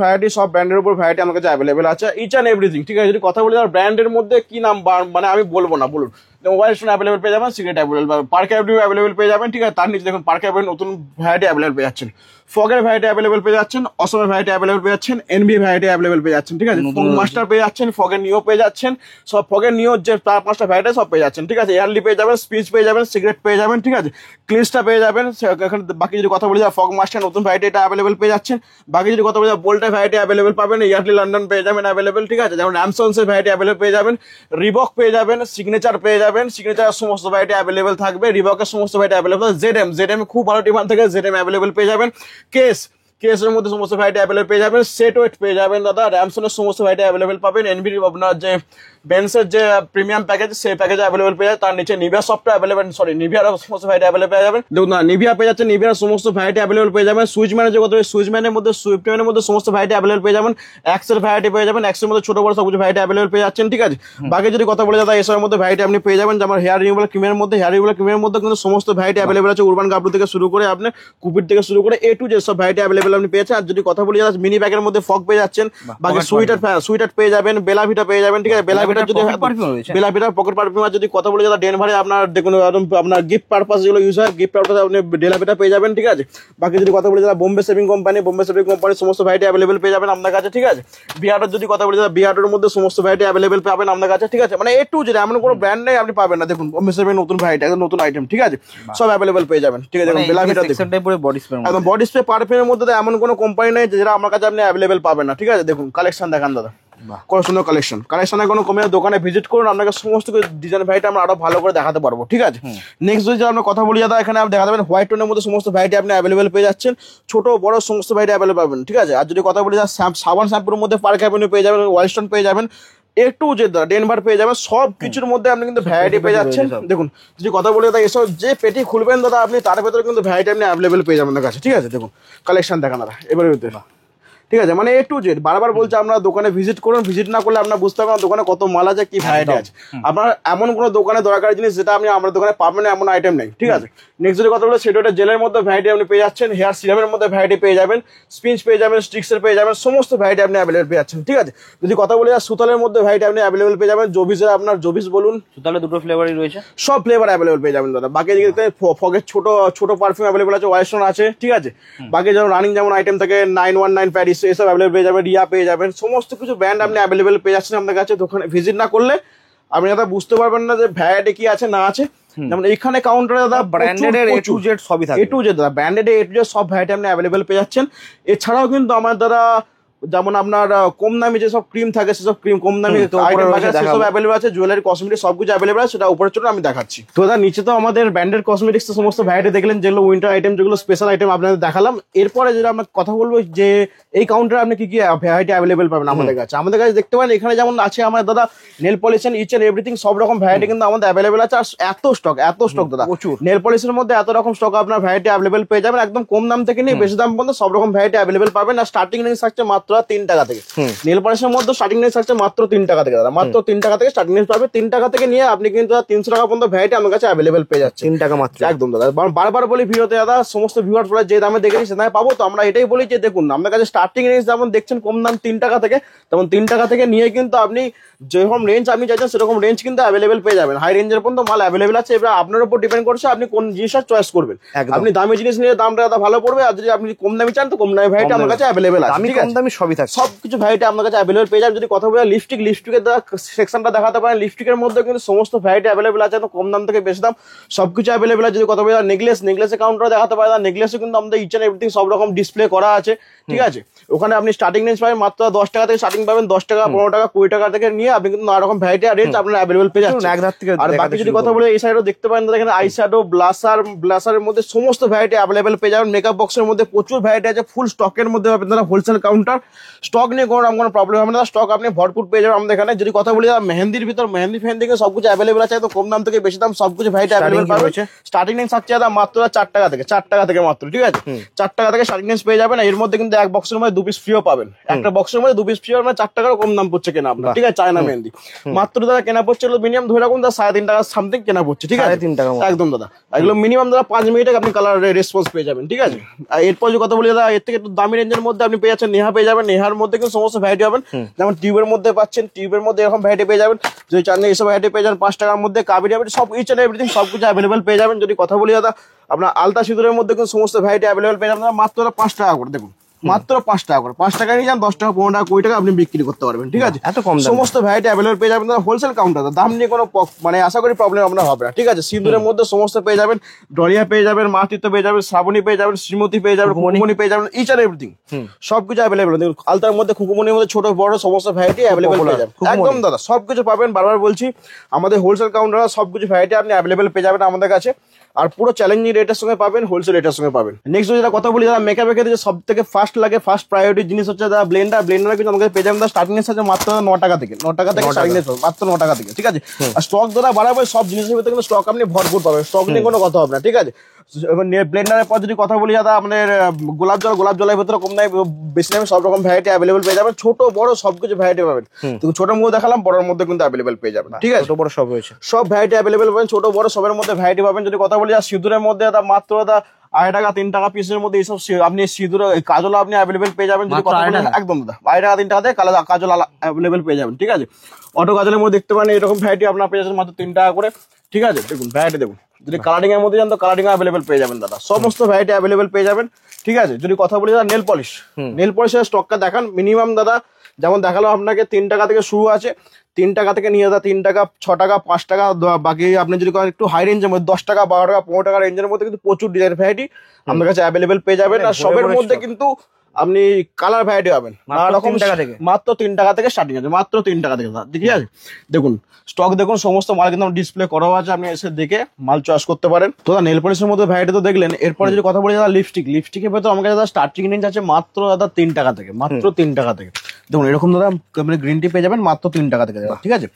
ভ্যারাইটি, সব ব্র্যান্ডের উপর ভ্যারাইটি আমার কাছে অ্যাভেলেবেল আছে, ইচ অ্যান্ড এভরিথিং। ঠিক আছে, যদি কথা বলি তার ব্র্যান্ডের মধ্যে কি নাম মানে আমি বলবো না, বলুন। মোবাইল স্টোন অ্যাভেলেবেল পেয়ে যাবেন, cigarette available, park avenue available পেয়ে যাবেন। ঠিক আছে, তার নিচে দেখুন পার্ক অ্যাভিনিউ নতুন ভ্যারাইটি অ্যাভেলেবেল পেয়ে যাচ্ছেন, ফগের ভ্যারাইটি অ্যাভেলেবেল পেয়ে যাচ্ছেন, অসমের ভ্যারাইটি অ্যাভেলেবেল পেয়ে যাচ্ছেন, এনবি ভ্যারাইটি অ্যাভেলেবেল পেয়ে যাচ্ছেন। ঠিক আছে, মাস্টার পেয়ে যাচ্ছেন, ফগের নিও পেয়ে যাচ্ছেন, সব ফগের নিও যে 4-5টা ভ্যারাইটি সব পেয়ে যাচ্ছেন। ঠিক আছে, এয়ারলি পেয়ে যাবেন, স্পিচ পেয়ে যাবেন, সিগারেট পেয়ে যাবেন। ঠিক আছে, ক্লিনসটা পেয়ে যাবেন। এখানে বাকি যদি কথা বলি ফগ মাস্টার নতুন ভ্যারাইটি এটা অ্যাভেলেবেল পেয়ে যাচ্ছেন। বাকি যদি কথা বলি বোল্টের ভ্যারাইটি অ্যাভেলেবেল পাবেন, ইয়ার্লি লন্ডন পেয়ে যাবেন অ্যাভেলেবেল। ঠিক আছে, যেমন অ্যামসনসের ভ্যারাইটি অ্যাভেলেবেল পেয়ে যাবেন, রিবক পেয়ে যাবেন, সিগনেচার পেয়ে যাবেন, সিগনেচার সমস্ত ভ্যারাইটি অ্যাভেলেবেল থাকবে, রিবকের সমস্ত ভ্যারাইটি অ্যাভেলেবেল, জেডএম খুব ভালো ডিমান্ড থাকে, জেডএম অ্যাভেলেবেল পেয়ে যাবেন। কেসের মধ্যে সমস্ত ভ্যারাইটি অ্যাভেলেবল পেয়ে যাবেন, সেট ওয়েট পেয়ে যাবেন দাদা, র্যামসনের সমস্ত ভ্যারাইটি অ্যাভেলেবল পাবেন, এনভি আপনার যে বেন্সের যে প্রিমিয়াম প্যাকেজ সেই প্যাকেজ অ্যাভেলেবল পেয়ে যায়। তার নিচে নিভিয়া সফটওয়্যার অ্যাভেলেবল, নিভিয়ার সমস্ত ভ্যারাইটি অ্যাভেলেবল পেয়ে যাবেন। দেখুন না, নিভিয়া পেয়ে যাচ্ছে, নিভিয়ার সমস্ত ভ্যারাইটি অ্যাভেলেবল পেয়ে যাবেন। সুইচম্যানের যে কথা, সুইচম্যানের মধ্যে সুইফটম্যানের মধ্যে সমস্ত ভ্যারাইটি অ্যাভেলেবল পেয়ে যাবেন। এক্সের ভ্যারাইটি পেয়ে যাবেন, এক্সের মধ্যে ছোট বড় সব কিছু ভ্যারাইটি অ্যাভেলেবল পেয়ে যাচ্ছেন। ঠিক আছে, বাকি যদি কথা বলে দাদা এসবের মধ্যে ভ্যারাইটি আপনি পেয়ে যাবেন, যেমন হেয়ার রিমুভাল ক্রিমের মধ্যে কিন্তু সমস্ত ভ্যারাইটি অ্যাভেলেবল আছে। উরবান গাবলু থেকে শুরু করে আপনি কুপির থেকে শুরু করে এ টু জেড সব ভ্যারাইটি অ্যাভেলেবল আপনি পেয়েছেন। আর যদি কথা বলি যারা মিনি ব্যাগের মধ্যে ফগ পেয়ে যাচ্ছেন, বাকি সুইটার পেয়ে যাবেন, বেলাভিটা পেয়ে যাবেন। ঠিক আছে, বেলাভিটার যদি বেলাভিটার পকেট পারফিউম, আর যদি কথা বলি যারা ডেনভারে আপনার দেখুন একদম আপনার গিফট পারপাস যেগুলো ইউজ হয়, গিফট পারপাস আপনি বেলাভিটা পেয়ে যাবেন। ঠিক আছে, বাকি যদি কথা বলি যারা বোম্বে সেভিং কোম্পানির সমস্ত ভ্যারাইটি অ্যাভেলেবল পেয়ে যাবেন আপনার কাছে। ঠিক আছে, বিয়ার্ডোর যদি কথা বলি যারা বিয়ার্ডোর মধ্যে সমস্ত ভ্যারাইটি অ্যাভেলেবল পাবেন আপনার কাছে। ঠিক আছে, মানে এ টু জেড এমন কোনো ব্র্যান্ড নেই আপনি পাবেন না। দেখুন বোম্বে সেভিং নতুন ভ্যারাইটি, একদম নতুন আইটেম। ঠিক আছে, সব অ্যাভেলেবল পেয়ে যাবেন। ঠিক আছে, বেলাভিটা একদম বডি স্প্রে পারফিউমের মধ্যে এমন কোনো কোম্পানি নেই যেটা আমার কাছে আপনি অ্যাভেলেবল পাবেন না। ঠিক আছে, দেখুন কালেকশন দেখান দাদা, কত সুন্দর কালেকশনে কোনো কমে দোকানে ভিজিট করুন, আপনাকে সমস্ত ডিজাইন ভ্যারাইটি আমরা আরো ভালো করে দেখাতে পারবো। ঠিক আছে, নেক্সট যদি আমরা কথা বলি দাদা, এখানে আপনি দেখাতে পারেন হোয়াইট টোনের মধ্যে সমস্ত ভ্যারাইটি আপনি অ্যাভেলেবল পেয়ে যাচ্ছেন, ছোট বড় সমস্ত ভ্যারাইটি অ্যাভেলেবল পাবেন। ঠিক আছে, আর যদি কথা বলি সাবান শ্যাম্পুর মধ্যে পার্ক অ্যাভিনিউ পেয়ে যাবেন, ওয়াইল্ডস্টোন পেয়ে যাবেন, এ টু জেড ডেনভার পেয়ে যাবেন, সব কিছুর মধ্যে আপনি কিন্তু ভ্যারাইটি পেয়ে যাচ্ছেন। দেখুন যদি কথা বলি দাদা এসব যে পেটি খুলবেন দাদা আপনি তার ভেতরে কিন্তু ভ্যারাইটি আপনি অ্যাভেলেবল পেয়ে যাবেন কাছে। ঠিক আছে, দেখুন কালেকশন দেখান দাদা এবারে। ঠিক আছে, মানে এ টু জেড বারবার বলছে আপনারা দোকানে ভিজিট করুন, ভিজিট না করলে আপনার বুঝতে পারবেন দোকানে কত মাল আছে, কি ভ্যারাইটি আছে। আপনার এমন কোনো দোকানে দরকারি জিনিস যেটা আপনি আমার দোকানে পাবেন না এমন আইটেম নেই। ঠিক আছে, নেক্সট যদি কথা বলে সেটা জেলের মধ্যে ভ্যারাইটি আপনি পেয়ে যাচ্ছেন, হেয়ার সিরামের মধ্যে ভ্যারাইটি পেয়ে যাবেন, স্পিঞ্চ পেয়ে যাবেন, স্টিক্সের পেয়ে যাবেন, সমস্ত ভ্যারাইটি আপনি অ্যাভেলেবল পেয়ে যাচ্ছেন। ঠিক আছে, যদি কথা বলে সুতালের মধ্যে ভ্যারাইটি আপনি অ্যাভেলেবল পেয়ে যাবেন, জবিসের আপনার জবিস বলুন, সুতালে দুটো ফ্লেভারই রয়েছে, সব ফ্লেভার অ্যাভেলেবল পেয়ে যাবেন দাদা। বাকি ফগের ছোট পারফিউম অ্যাভেলেবল আছে, ওয়াইল্ডস্টোন আছে। ঠিক আছে, বাকি যেমন রানিং যেমন আইটেম থাকে 919 প্যারিস এসব অ্যাভেলেবল পেয়ে যাবেন, রিয়া পেয়ে যাবেন, সমস্ত কিছু ব্র্যান্ড আপনি অ্যাভেলেবল পেয়ে যাচ্ছেন আপনার কাছে। দোকানে ভিজিট না করলে আপনি দাদা বুঝতে পারবেন না যে ভ্যারাইটি কি আছে না আছে। যেমন এখানে কাউন্টারে দাদা ব্র্যান্ডেড এ টু জেড সবই থাকে, এ টু জেড দাদা ব্র্যান্ডেড এ টু জেড সব ভ্যারাইটি আপনি অ্যাভেলেবল পেয়ে যাচ্ছেন। এছাড়াও কিন্তু আমার দাদা যেমন আপনার কম দামি যেসব ক্রিম থাকে সেসব ক্রিম কম দামি সেসব অ্যাভেলেবল আছে, জুয়েলারি কসমেটিক্স সবকিছু অ্যাভেলেবল আছে, সেটা উপরের জন্য আমি দেখাচ্ছি। তো দাদা নিচে তো আমাদের ব্র্যান্ডেড কসমেটিক্স সমস্ত ভ্যারাইটি দেখলেন, যেগুলো উইন্টার আইটেম, যেগুলো স্পেশাল আইটেম আপনাদের দেখালাম। এরপরে যেটা আমরা কথা বলবো যে এই কাউন্টারে আপনি কি কি ভ্যারাইটি অ্যাভেলেবল পাবেন আমাদের কাছে। আমাদের কাছে দেখতে পারেন এখানে যেমন আছে আমার দাদা nail polish each and everything সব রকম ভ্যারাইটি কিন্তু আমাদের অ্যাভেলেবল আছে। আর এত স্টক দাদা, নেল পলিশের মধ্যে এত রকম স্টক আপনার ভ্যারাইটি অ্যাভেলেবল পেয়ে যাবেন, একদম কম দাম থেকে নিয়ে বেশি দাম পর্যন্ত সব রকম ভ্যারাইটি অ্যাভেলেবল পাবেন। আর স্টার্টিং রেঞ্জ থাকছে মাত্র মাত্র 3 টাকা থেকে। নেল পলিশের মধ্যে স্টার্টিং রেঞ্জ থাকছে মাত্র 3 টাকা থেকে দাদা, মাত্র 3 টাকা থেকে স্টার্টিং রেঞ্জ পাবে। 3 টাকা থেকে নিয়ে আপনি কিন্তু 300 টাকা পর্যন্ত ভ্যারাইটি আমার কাছে অ্যাভেলেবেল পেয়ে যাচ্ছে। 3 টাকা মাত্র, একদম দাদা। বারবার বলি ভিডিওতে দাদা, সমস্ত ভিউয়ার যে দামে দেখেছি সে দামে পাবো, তো আমরা এটাই বলি যে দেখুন আমাদের কাছে স্টার্টিং রেঞ্জ যেমন দেখছেন কম দাম 3 টাকা থেকে, তেমন 3 টাকা থেকে নিয়ে কিন্তু আপনি যেরকম রেঞ্জ আপনি চাইছেন সেরকম রেঞ্জ কিন্তু অ্যাভেলেবেল পেয়ে যাবেন। হাই রেঞ্জের পর্যন্ত মাল অ্যাভেলেবেল আছে, এবার আপনার উপর ডিপেন্ড করছে আপনি কোন জিনিসটা চয়েস করবেন। আপনি দামি জিনিস নিয়ে দামটা দাদা ভালো পড়বে, আর যদি আপনি কম দামি চান তো কম দামি ভ্যারাইটি আমার কাছে অ্যাভেলেবেল আছে। আমি কম দামি সবই থাকে, সবকিছু ভ্যারাইটি আপনার কাছে অ্যাভেলেবেল পেয়ে যাবেন। যদি কথা বলি লিপস্টিকের সেকশনটা দেখাতে পারেন, লিপস্টিকের মধ্যে কিন্তু সমস্ত ভ্যারাইটি অ্যাভেলেবেল আছে, তো কম দাম থেকে বেশি দাম সবকিছু অ্যাভেলেবেল আছে। যদি কথা বলি নেকলেসের কাউন্টার দেখাতে পারেন, নেকলেসও কিন্তু আমাদের ইচ এন্ড এভরিথিং সব রকম ডিসপ্লে করা আছে, ঠিক আছে। ওখানে আপনি স্টার্টিং রেঞ্জ পাবেন মাত্র 10 টাকা থেকে স্টার্টিং পাবেন, 10 টাকা 15 টাকা 20 টাকা থেকে নিয়ে আপনি কিন্তু নানা রকম ভ্যারাইটি আর রেঞ্জ আপনার অ্যাভেলেবেল পেয়ে যাচ্ছেন। আর বাকি যদি কথা বলি এই সাইডেও দেখতে পারেন এখানে আইশ্যাডো, ব্লাসারের মধ্যে সমস্ত ভ্যারাইটি অ্যাভেলেবেল পেয়ে যাবেন। মেকআপ বক্সের মধ্যে প্রচুর ভ্যারাইটি আছে, ফুল স্টকের মধ্যে পাবেন দাদা। হোলসেল কাউন্টার, স্টক নিয়ে কোনো প্রবলেম হবে না, স্টক আপনি ভরপুর পেয়ে যাবেন আমাদের এখানে। যদি কথা বলি মেহেন্দির ভিতর মেহেন্দি ফেহেন্দি সবকিছু অ্যাভেলেবেল আছে, তো কম দাম থেকে বেশি দাম সবকিছু ভ্যারাইটি অ্যাভেলেবেল পাবেন। স্টার্টিং রেঞ্জ থাকছে দাদা মাত্র 4 টাকা থেকে, 4 টাকা থেকে মাত্র, ঠিক আছে। 4 টাকা থেকে স্টার্টিং রেঞ্জ পেয়ে যাবেন। এর মধ্যে কিন্তু এক বক্সের মধ্যে 2 পিস ফ্রিও পাবেন, একটা বক্সের মধ্যে 2 পিস ফ্রি পাবেন। 4 টাকারও কম দাম পড়ছে কেনা আপনার, ঠিক আছে। চায়না মেহেন্দি মাত্র দাদা কেনা পড়ছে মিনিমাম ধরে রাখুন 3.5 টাকা সামথিং কেনা পড়ছে, ঠিক আছে। 3.5 টাকা একদম দাদা। এগুলো মিনিমাম দাদা 5 মিনিটে আপনি কালার রেসপন্স পেয়ে যাবেন, ঠিক আছে। আর এরপর যদি কথা বলি দাদা এর থেকে একটু দামি রেঞ্জের মধ্যে আপনি পেয়ে যাচ্ছেন নেহা পেয়ে যাবেন। নেহার মধ্যে কিন্তু সমস্ত ভ্যারাইটি পাবেন, যেমন টিউবের মধ্যে পাচ্ছেন, টিউবের মধ্যে এরকম ভ্যারাইটি পেয়ে যাবেন। যদি চান এইসব ভ্যারাইটি পেয়ে যাবেন 5 টাকার মধ্যে, কাবেরি হবে সব ইচ এন্ড এভরিথিং সবকিছু অ্যাভেলেবেল পেয়ে যাবেন। যদি কথা বলি দাদা আপনার আলতা সিঁদুরের মধ্যে কিন্তু সমস্ত ভ্যারাইটি অ্যাভেলেবেল পেয়ে যাবেন মাত্র 5 টাকা করে। দেখুন মাত্র 5 টাকা করে, 5 টাকা নিয়ে যান 10 টাকা 15 টাকা 20 টাকা আপনি বিক্রি করতে পারবেন, ঠিক আছে। এত কম সমস্ত ভ্যারাইটি অ্যাভেলেবল পেয়ে যাবেন হোলসেল কাউন্টার, দাম নিয়ে কোনো মানে আশা করি প্রবলেম আপনার হবে না, ঠিক আছে। সিঁদুরের মধ্যে সমস্ত পেয়ে যাবেন, ডলিয়া পেয়ে যাবেন, মাতৃত্ব পেয়ে যাবেন, শ্রাবণী পেয়ে যাবেন, শ্রীমতী পেয়ে যাবেন, খুকুমণি পেয়ে যাবেন, ইচ এন্ড এভরিথিং সবকিছু অ্যাভেলেবল। আলতার মধ্যে খুকুমণির মধ্যে ছোট বড় সমস্ত ভ্যারাইটি অ্যাভেলেবল পেয়ে যাবেন। একদম দাদা সবকিছু পাবেন, বারবার বলছি আমাদের হোলসেল কাউন্টার সবকিছু ভ্যারাইটি আপনি অ্যাভেলেবল পেয়ে যাবেন আমাদের কাছে। আর পুরো চ্যালেঞ্জিং রেটের সঙ্গে পাবেন, হোলসেল রেটের সঙ্গে পাবেন। নেক্সট যেটা কথা বলি দাদা মেকআপের ক্ষেত্রে সব থেকে ফার্স্ট লাগে, ফার্স্ট প্রায়োরিটি জিনিস হচ্ছে দাদা ব্লেন্ডার কিন্তু আমাদের পেয়ে যাবেন স্টার্টিং এর সাথে মাত্র 9 টাকা থেকে, 9 টাকা থেকে স্টার্টিং এর মাত্র 9 টাকা থেকে, ঠিক আছে। আর স্টক দাদা বাড়াবে, সব জিনিসের ভিতরে কিন্তু স্টক আপনি ভরপুর পাবেন, স্টক নিয়ে কোনো কথা হবে না, ঠিক আছে। ব্লেন্ডারের পর যদি কথা বলি দাদা আমাদের গোলাপ জলের ভিতরে কম দামে বেশি দামে সব রকম ভ্যারাইটি অ্যাভেলেবল পেয়ে যাবেন, ছোট বড় সবকিছু ভ্যারাইটি পাবেন। কিন্তু ছোট মধ্যে দেখালাম, বড়ের মধ্যে কিন্তু অ্যাভেলেবল পেয়ে যাবেন, ঠিক আছে। ছোট বড় সব রয়েছে, সব ভ্যারাইটি অ্যাভেলেবল পাবেন, ছোট বড় সবের মধ্যে ভ্যারাইটি পাবেন। যদি কথা বলি সিঁদুরের মধ্যে দাদা মাত্র দাদা 2.5 টাকা 3 টাকা পিসের মধ্যে এইসব আপনি সিঁদুর কাজল আপনি অ্যাভেলেবল পেয়ে যাবেন। যদি কথা বলি একদম দাদা 2.5 টাকা 3 টাকা দিয়ে কাজল অ্যাভেলেবল পেয়ে যাবেন, ঠিক আছে। অটো কাজলের মধ্যে দেখতে পারেন এরকম ভ্যারাইটি আপনার পেয়ে যাচ্ছেন মাত্র 3 টাকা করে, ঠিক আছে। দেখুন ভ্যারাইটি দেখুন, যদি কালারিং এর মধ্যে যান তো কালারিং অ্যাভেলেবল পেয়ে যাবেন দাদা, সমস্ত ভ্যারাইটি অ্যাভেলেবল পেয়ে যাবেন, ঠিক আছে। যদি কথা বলি দাদা নেল পলিশের স্টকটা দেখান, মিনিমাম দাদা যেমন দেখালো আপনাকে 3 টাকা থেকে শুরু আছে, 3 টাকা থেকে নিয়ে দাদা 3 টাকা 6 টাকা 5 টাকা, বাকি আপনি যদি একটু হাই রেঞ্জের মধ্যে 10 টাকা 12 টাকা 15 টাকা রেঞ্জের মধ্যে কিন্তু প্রচুর ডিজাইন ভ্যারাইটি আপনার কাছে অ্যাভেলেবল পেয়ে যাবেন। আর সবের মধ্যে কিন্তু আপনি কালার ভ্যারাইটি পাবেন মাত্র 3 টাকা থেকে স্টার্টিং আছে, মাত্র 3 টাকা থেকে, ঠিক আছে। দেখুন স্টক দেখুন, সমস্ত মাল কিন্তু ডিসপ্লে করা আছে, আপনি এসে দেখে মাল চয়েস করতে পারেন। তো নেল পলিশের মধ্যে ভ্যারাইটি তো দেখলেন। এরপরে যদি কথা বলি দাদা লিপস্টিকের ভেতর আমার কাছে দাদা স্টার্টিং রেঞ্জ আছে মাত্র দাদা 3 টাকা থেকে, মাত্র 3 টাকা থেকে। দেখুন এরকম দাদা মানে গ্রিন টি পেয়ে যাবেন মাত্র 3 টাকা থেকে, ঠিক আছে।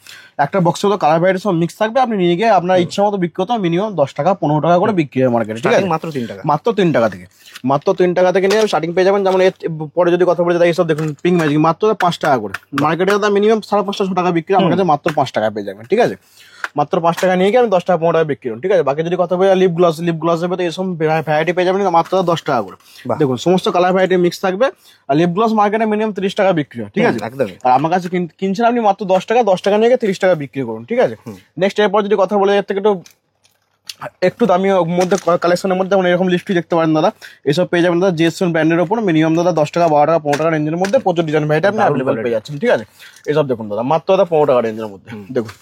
একটা বক্সে তো কালার ভ্যারাইটি সব মিক্স থাকবে, আপনি নিয়ে গিয়ে আপনার ইচ্ছা মতো বিক্রি করতে মিনিমাম 10 টাকা 15 টাকা করে বিক্রি হয় মার্কেটে, ঠিক আছে। মাত্র 3 টাকা, মাত্র 3 টাকা থেকে, মাত্র 3 টাকা থেকে নিয়ে স্টার্টিং পেয়ে যাবেন। যেমন এর পরে যদি কথা বলি দাদা এইসব দেখুন পিঙ্ক ম্যাজিক মাত্র 5 টাকা করে, মার্কেটে দাদা মিনিমাম 550 টাকা বিক্রি, আমার কাছে মাত্র 5 টাকা পেয়ে যাবেন, ঠিক আছে। মাত্র 5 টাকা নিয়ে গিয়ে আমি 10 টাকা 15 টাকা বিক্রি করুন, ঠিক আছে। বাকি যদি কথা বলি লিপ গ্লসের মধ্যে এসব ভ্যারাইটি পেয়ে যাবেন মাত্র 10 টাকা করে। দেখুন সমস্ত কালার ভ্যারাইটি মিক্স থাকবে। আর লিপ গ্লস মার্কেটে মিনিমাম 30 টাকা বিক্রি হয়, ঠিক আছে। আর আমার কাছে কিনছেন আপনি মাত্র 10 টাকা নিয়ে গিয়ে 30 টাকা বিক্রি করুন, ঠিক আছে। নেক্সট এরপর যদি কথা বলি এর থেকে একটু দামি মধ্যে কালেকশনের মধ্যে এরকম লিপস্টিক দেখতে পারেন দাদা, এসব পেয়ে যাবেন দাদা জিএসএন ব্র্যান্ডের উপর মিনিমাম দাদা 10 টাকা 12 টাকা 15 টাকা রেঞ্জের মধ্যে প্রচুর ডিজাইন ভ্যারাইটি আপনি অ্যাভেলেবল পেয়ে যাচ্ছেন, ঠিক আছে। এসব দেখুন দাদা মাত্র দাদা 15 টাকা রেঞ্জের মধ্যে, দেখুন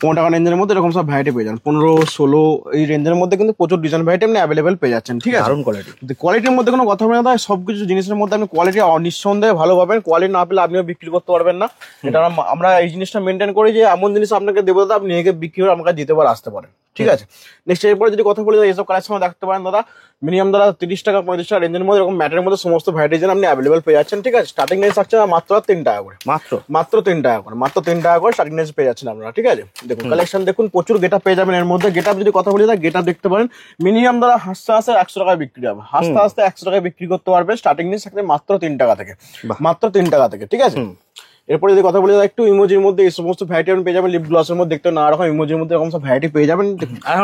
15 টাকা রেঞ্জের মধ্যে এরকম সব ভ্যারাইটি পেয়ে যান, 15 16 এই রেঞ্জের মধ্যে কিন্তু প্রচুর ডিজাইন ভ্যারাইটি আপনি অ্যাভেলেবল পেয়ে যাচ্ছেন, ঠিক আছে। দারুণ কোয়ালিটির মধ্যে কোনো কথা বলে না, সবকিছু জিনিসের মধ্যে আপনি কোয়ালিটি নিঃসন্দেহে ভালো পাবেন, কোয়ালিটি না পেলে আপনিও বিক্রি করতে পারবেন না। এটা আমরা এই জিনিসটা মেনটেন করি যে এমন জিনিস আপনাকে দেবো দাদা আপনি বিক্রি করে আমাকে দিতে পারে আসতে পারেন। ঠিক আছে। নেক্সট এরপরে যদি কথা বলি এইসব কালেকশন দেখতে পারেন দাদা, মিনিমাম দাদা 30 টাকা 35 টাকা রেঞ্জের মধ্যে এরকম ম্যাটের মধ্যে সমস্ত ভ্যারাইটি ডিজাইন আপনি অ্যাভেলেবল পেয়ে যাচ্ছেন। ঠিক আছে, স্টার্টিং রেঞ্জ থাকছে মাত্র 3 টাকা করে, মাত্র 3 টাকা করে, মাত্র 3 টাকা করে স্টার্টিং রেঞ্জ পেয়ে যাচ্ছেন আপনারা। ঠিক আছে, দেখুন কালেকশন দেখুন, প্রচুর গেটআপ পেয়ে যাবেন এর মধ্যে। গেটআপ যদি কথা বলি দাদা, গেটআপ দেখতে পারেন মিনিমাম দাদা হাসতে হাসতে 100 টাকায় বিক্রি হবে, হাসতে হাসতে 100 টাকায় বিক্রি করতে পারবে। স্টার্টিং রেঞ্জ থাকবে মাত্র 3 টাকা থেকে, মাত্র 3 টাকা থেকে। ঠিক আছে, এরপরে যদি কথা বলি একটু ইমোজির মধ্যে এই সমস্ত ভ্যারাইটি পেয়ে যাবেন, লিপ গ্লসের মধ্যে দেখতে না রকম ইমোজির মধ্যে এরকম সব ভ্যারাইটি পেয়ে যাবেন।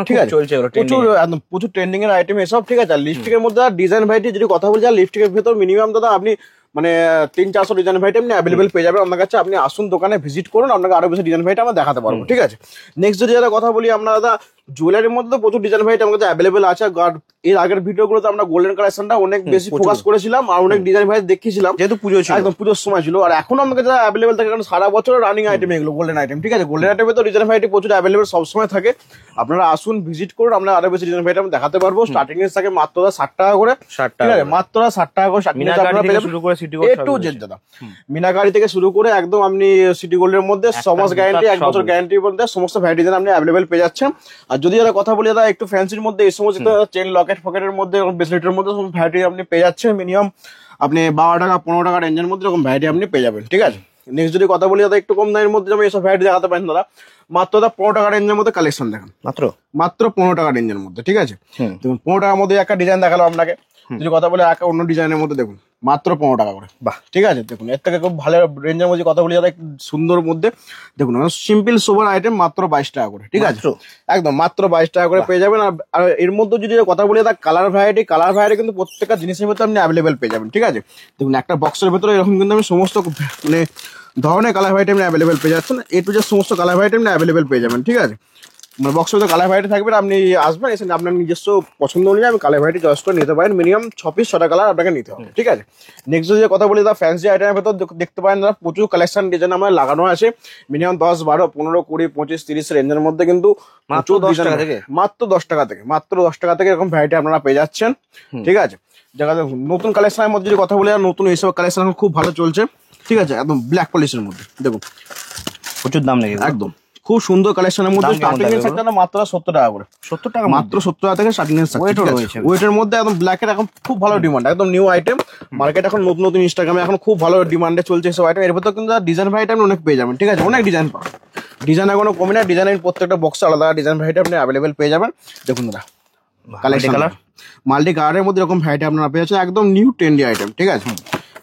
ঠিক আছে, প্রচুর একদম প্রচুর ট্রেন্ডিং এর আইটেম এসব। ঠিক আছে, আর লিপস্টিকের মধ্যে ডিজাইন ভ্যারাইটি যদি কথা বলি, লিপস্টিকের ভেতর মিনিমাম দাদা আপনি মানে 300-400 ডিজাইন ভ্যারাইটি আপনি অ্যাভেলেবেল পেয়ে যাবেন আমার কাছে। আপনি আসুন দোকানে ভিজিট করুন, আপনাকে আরো বেশি ডিজাইন ভ্যারাইটি আমরা দেখাতে পারবো। ঠিক আছে, নেক্সট যদি কথা বলি আমরা দাদা জুয়েলারির মধ্যে তো প্রচুর ডিজাইন ভ্যারাইটি আমার কাছে অ্যাভেলেবেল আছে। এর আগের ভিডিওগুলোতে আমরা গোল্ডেন কালেকশনটা অনেক বেশি ফোকাস করেছিলাম আর অনেক ডিজাইন ভ্যারাইটি দেখিয়েছিলাম, যেহেতু পুজো ছিল, একদম পুজোর সময় ছিল। আর এখন আমার কাছে অ্যাভেলেবেল থাকে, কারণ সারা বছর রানিং আইটেম এগুলো গোল্ডেন আইটেম। ঠিক আছে, গোল্ডেন আইটেমে তো ডিজাইন ভ্যারাইটি প্রচুর অ্যাভেলেবেল সবসময় থাকে। আপনারা আসুন ভিজিট করুন, আমরা আরো বেশি ডিজাইন ভ্যারাইটি দেখাতে পারবো। স্টার্টিং এর থাকে মাত্র 60 টাকা করে, 60 টাকা, মাত্র 60 টাকা করে। মিনাকারি থেকে শুরু করে একদম আপনি সিটি গোল্ডের মধ্যে 6 মাস গ্যারান্টি, 1 বছর গ্যারান্টির মধ্যে সমস্ত ভ্যারাইটি আপনি অ্যাভেলেবেল পেয়ে যাচ্ছেন। আর যদি যারা কথা বলি দাদা একটু ফ্যান্সির মধ্যে এই সমস্ত চেন লকেট ফকেটের মধ্যে ব্রেসলেটের মধ্যে ভ্যারাইটি আপনি পেয়ে যাচ্ছেন মিনিমাম আপনি 12 টাকা 15 টাকা রেঞ্জের মধ্যে এরকম ভ্যারাইটি আপনি পেয়ে যাবেন। ঠিক আছে, নেক্সট যদি কথা বলি দাদা একটু কম দামের মধ্যে যেমন এইসব ভ্যারাইটি দেখাতে পারেন দাদা, মাত্র দাদা 15 টাকা রেঞ্জের মধ্যে কালেকশন দেখান, মাত্র 15 টাকা রেঞ্জের মধ্যে। ঠিক আছে, দেখুন 15 টাকার মধ্যে একটা ডিজাইন দেখালো আপনাকে। যদি কথা বলে একটা অন্য ডিজাইনের মধ্যে দেখুন মাত্র 15 টাকা করে। বাহ, ঠিক আছে, দেখুন এর থেকে খুব ভালো রেঞ্জের মধ্যে কথা বলি দাদা সুন্দর মধ্যে দেখুন সিম্পল সোবার আইটেম মাত্র 22 টাকা করে। ঠিক আছে, একদম মাত্র 22 টাকা করে পেয়ে যাবেন। আর এর মধ্যে যদি কথা বলি দাদা কালার ভ্যারাইটি কিন্তু প্রত্যেকটা জিনিসের ভেতরে আপনি অ্যাভেলেবেল পেয়ে যাবেন। ঠিক আছে, দেখুন একটা বক্সের ভেতরে এরকম কিন্তু আমি সমস্ত মানে ধরনের কালার ভ্যারাইটি আপনি অ্যাভেলেবেল পেয়ে যাচ্ছেন। এ টু জেড সমস্ত কালার ভ্যারাইটি আপনি অ্যাভেলেবেল পেয়ে যাবেন। ঠিক আছে, মানে বক্সের মধ্যে কালার ভ্যারাইটি থাকবে, আপনি আসবেন এসে আপনার নিজস্ব পছন্দ অনুযায়ী আপনি কালার ভ্যারাইটি চয়েস করে নিতে পারেন। মিনিমাম 6 পিস 6টা কালার আপনাকে নিতে হবে। ঠিক আছে, নেক্সট যদি কথা বলি দাদা ফ্যান্সি আইটেমের ভেতর দেখতে পারেন দাদা প্রচুর কালেকশন ডিজাইন আমার লাগানো আছে। মিনিমাম 10, 12, 15, 20, 25, 30 রেঞ্জের মধ্যে কিন্তু মাত্র 10 টাকা থেকে, মাত্র 10 টাকা থেকে, মাত্র 10 টাকা থেকে এরকম ভ্যারাইটি আপনারা পেয়ে যাচ্ছেন। ঠিক আছে, জায়গা নতুন কালেকশনের মধ্যে যদি কথা বলি, নতুন এইসব কালেকশন এখন খুব ভালো চলছে। ঠিক আছে, একদম ব্ল্যাক পলিশের মধ্যে দেখুন প্রচুর দাম লেগে একদম খুব সুন্দর কালেকশনের মধ্যে স্টার্টিং এর সেটটা মাত্র 70 টাকা করে, 70 টাকা, মাত্র 70 টাকা থেকে স্টার্টিং এর সেট রয়েছে। ওয়েটের মধ্যে একদম ব্ল্যাক এর এখন খুব ভালো ডিমান্ড, একদম নিউ আইটেম মার্কেট, এখন নতুন নতুন ইনস্টাগ্রামে এখন খুব ভালো ডিমান্ডে চলছে এসব আইটেম। এর ভিতর কিন্তু ডিজাইন ভ্যারাইটি আপনি অনেক পেয়ে যাবেন। ঠিক আছে, অনেক ডিজাইন পাবেন, ডিজাইন এখনো কমে না, ডিজাইনের প্রত্যেকটা বক্সে আলাদা ডিজাইন ভ্যারাইটি আপনি অ্যাভেলেবেল পেয়ে যাবেন। দেখুন দাদা কালেকশন কালার মাল্টি কালারের মধ্যে এরকম ভ্যারাইটি আপনারা পেয়ে যাচ্ছেন, একদম নিউ ট্রেন্ডি আইটেম। ঠিক আছে,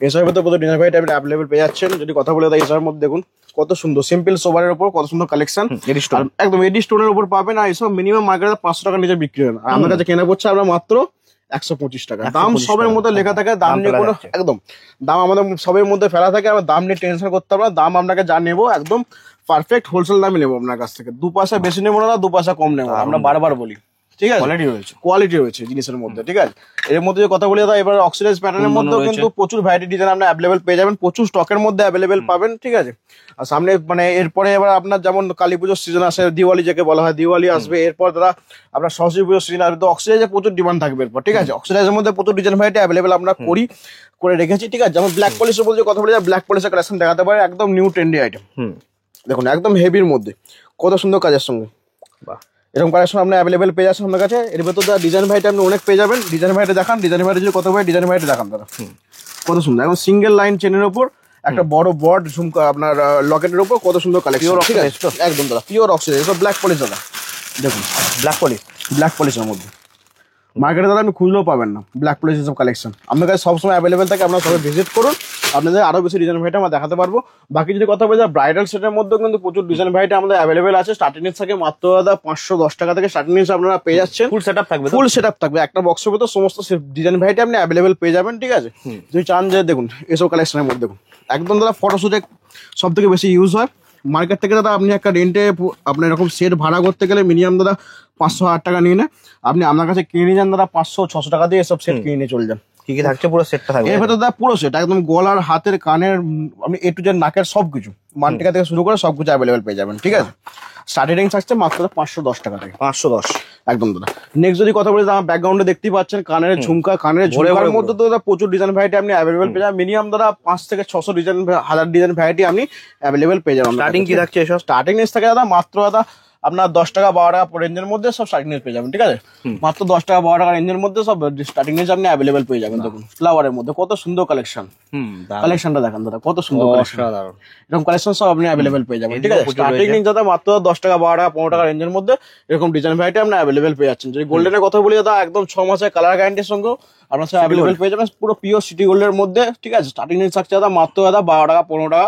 এসবের ভিতরে প্রচুর ডিজাইন ভ্যারাইটি আপনি অ্যাভেলেবেল পেয়ে যাচ্ছেন। যদি কথা বলে দেয় এসবের মধ্যে দেখুন কত সুন্দর সিম্পল সোবারের উপর কত সুন্দর কালেকশন, একদম এডি স্টোনের উপর পাবেন। আর এইসব মিনিমাম মার্কেটে 500 টাকা নিচে বিক্রি হয় না, আর আমার কাছে কেনা পড়ছে আমরা মাত্র 125 টাকা। দাম সবের মধ্যে লেখা থাকে, দাম নিয়ে কোনো একদম দাম আমাদের সবের মধ্যে ফেলা থাকে, আমরা দাম নিয়ে টেনশন করতে হবে না। দাম আপনাকে যা নেবো একদম পারফেক্ট হোলসেল দামে নেবো আপনার কাছ থেকে, 2 পয়সা বেশি নেবো না, 2 পয়সা কম নেবো, আমরা বারবার বলি। ঠিক আছে, কোয়ালিটি রয়েছে জিনিসের মধ্যে। ঠিক আছে, এর মধ্যে কথা বলি দাদা এবার অক্সিডাইজ প্যাটার্নের মধ্যেও কিন্তু প্রচুর ভ্যারাইটি ডিজাইন আপনি অ্যাভেলেবেল পেয়ে যাবেন, প্রচুর স্টকের মধ্যে অ্যাভেলেবেল পাবেন। ঠিক আছে, আর সামনে মানে এরপরে এবার আপনার যেমন কালী পুজোর সিজন আসে, দিওয়ালি যাকে বলা হয়, দিওয়ালি আসবে, এরপর দাদা আপনার সরস্বতী পুজোর সিজন আসবে, তো অক্সিডাইজে প্রচুর ডিমান্ড থাকবে এরপর। ঠিক আছে, অক্সিডাইজের মধ্যে প্রচুর ডিজাইন ভ্যারাইটি অ্যাভেলেবেল আমরা করে রেখেছি। ঠিক আছে, যেমন ব্ল্যাক পলিশের মধ্যে কথা বলি, ব্ল্যাক পলিশের কালেকশন দেখাতে পারে, একদম নিউ ট্রেন্ডি আইটেম। দেখুন একদম হেভির মধ্যে কত সুন্দর কাজের সঙ্গে, বাহ, এরকম কালেকশন আপনি অ্যাভেলেবেল পেয়ে যাচ্ছেন আপনার কাছে। এর ভেতর ডিজাইন ভ্যারাইটি আপনি অনেক পেয়ে যাবেন। ডিজাইন ভ্যারাইটি দেখান, ডিজাইন ভ্যারাইটি যদি কত ভাই ডিজাইন ভ্যারাইটি দেখান দাদা কত সুন্দর, এবং সিঙ্গেল লাইন চেনের উপর একটা বড় বর্ড ঝুমকা আপনার লকেটের উপর কত সুন্দর কালেকশন। একদম দাদা পিওর অক্সিডাইজ, এসব ব্ল্যাক পলিশ দাদা, দেখুন ব্ল্যাক পলিশের মধ্যে মার্কেটে দাদা আপনি খুঁজলেও পাবেন না ব্ল্যাক পলিশ এসব কালেকশন। আপনার কাছে সবসময় অ্যাভেলেবেল থাকে, আপনারা সবাই ভিজিট করুন, আপনাদের আরো বেশি ডিজাইন ভ্যারাইটি আমরা দেখাতে পারবো। বাকি যদি কথা বলি ব্রাইডাল সেটের মধ্যে কিন্তু প্রচুর ডিজাইন ভ্যারাইটি আমাদের অ্যাভেলেবেল আছে। স্টার্টিং এর থাকে মাত্র দাদা 510 টাকা থেকে স্টার্টিং এর আপনারা পেয়ে যাচ্ছেন। ফুল সেটআপ থাকবে একটা বক্সের ভিতর, সমস্ত ডিজাইন ভ্যারাইটি আপনি অ্যাভেলেবেল পেয়ে যাবেন। ঠিক আছে, যদি চান যে দেখুন এসব কালেকশনের মধ্যে দেখুন একদম দাদা ফটোশুটে সব থেকে বেশি ইউজ হয়। মার্কেট থেকে দাদা আপনি একটা রেন্টে আপনার এরকম সেট ভাড়া করতে গেলে মিনিমাম দাদা 500-1000 টাকা নিয়ে নেয়, আপনি আপনার কাছে কিনে নিয়ে যান দাদা 500-600 টাকা দিয়ে এসব সেট কিনে নিয়ে চলে যান। কি কি থাকছে পুরো সেটটা থাকবে এর ভেতর দাদা, পুরো সেট একদম গলার, হাতের, কানের, আপনি এ টু জেড নাকের সবকিছু মানটিকা থেকে শুরু করে সবকিছু অ্যাভেলেবেল পেয়ে যাবেন। ঠিক আছে, স্টার্টিং রেঞ্জ থাকছে মাত্র 510 টাকা থেকে, 510 একদম দাদা। নেক্সট যদি কথা বলি আমার ব্যাকগ্রাউন্ডে দেখতেই পাচ্ছেন কানের ঝুমকা, কানের ঝুমকার মধ্যে তো দাদা প্রচুর ডিজাইন ভ্যারাইটি আপনি অ্যাভেলেবেল পেয়ে যাবেন। মিনিমাম দাদা 5 থেকে 600 ডিজাইন, 1000 ডিজাইন ভ্যারাইটি আপনি অ্যাভেলেবেল পেয়ে যাবেন। স্টার্টিং কি থাকছে এসব? স্টার্টিং রেঞ্জ থাকে দাদা মাত্র দাদা আপনার 10 টাকা 12 টাকা রেঞ্জের মধ্যে সব স্টার্টিং রেঞ্জ পেয়ে যাবেন, ঠিক আছে? মাত্র 10 টাকা 12 টাকা রেঞ্জের মধ্যে সব স্টার্টিং রেঞ্জ আপনি অ্যাভেলেবেল পেয়ে যাবেন। দেখুন ফ্লাওয়ারের মধ্যে কত সুন্দর কালেকশন, কালেকশনটা দেখেন দাদা কত সুন্দর কালেকশন, এরকম কালেকশন সব আপনি অ্যাভেলেবেল পেয়ে যাবেন, ঠিক আছে? স্টার্টিং রেঞ্জ দাদা মাত্র 10 টাকা 12 টাকা 15 টাকা রেঞ্জের মধ্যে এরকম ডিজাইন ভ্যারাইটি আপনি অ্যাভেলেবেল পেয়ে যাচ্ছেন। যদি গোল্ডেনের কথা বলি দাদা একদম 6 মাসের কালার গ্যারান্টির সঙ্গে আপনার সাথে অ্যাভেলেবেল পেয়ে যাবেন, পুরো পিওর সিটি গোল্ডের মধ্যে, ঠিক আছে? স্টার্টিং রেঞ্জ থাকছে দাদা মাত্র দাদা 12 টাকা 15 টাকা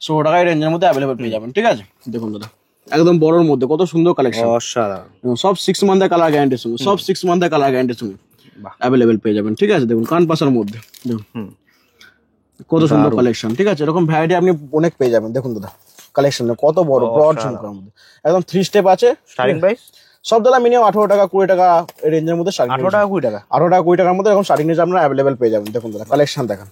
16 টাকা রেঞ্জের মধ্যে অ্যাভেলেবেল পেয়ে যাবেন, ঠিক আছে? দেখুন দাদা একদম বড়র মধ্যে কত সুন্দর কালেকশন, সব 6 মান্থের কালার গ্যারান্টির সঙ্গে, সব 6 মান্থের কালার গ্যারান্টির সঙ্গে অ্যাভেলেবেল পেয়ে যাবেন, ঠিক আছে? দেখুন কান পাশার মধ্যে দেখুন কত সুন্দর কালেকশন, ঠিক আছে? এরকম ভ্যারাইটি আপনি অনেক পেয়ে যাবেন। দেখুন দাদা কালেকশন কত বড় ব্রড ঝুমকার মধ্যে একদম 3 স্টেপ আছে। স্টার্টিং প্রাইস সব দাদা মিনিমাম 18 টাকা 20 টাকা রেঞ্জের মধ্যে, 18 টাকা 20 টাকা 18 টাকা 20 টাকার মধ্যে এরকম স্টার্টিং রেঞ্জ আপনারা অ্যাভেলেবেল পেয়ে যাবেন। দেখুন দাদা কালেকশন দেখেন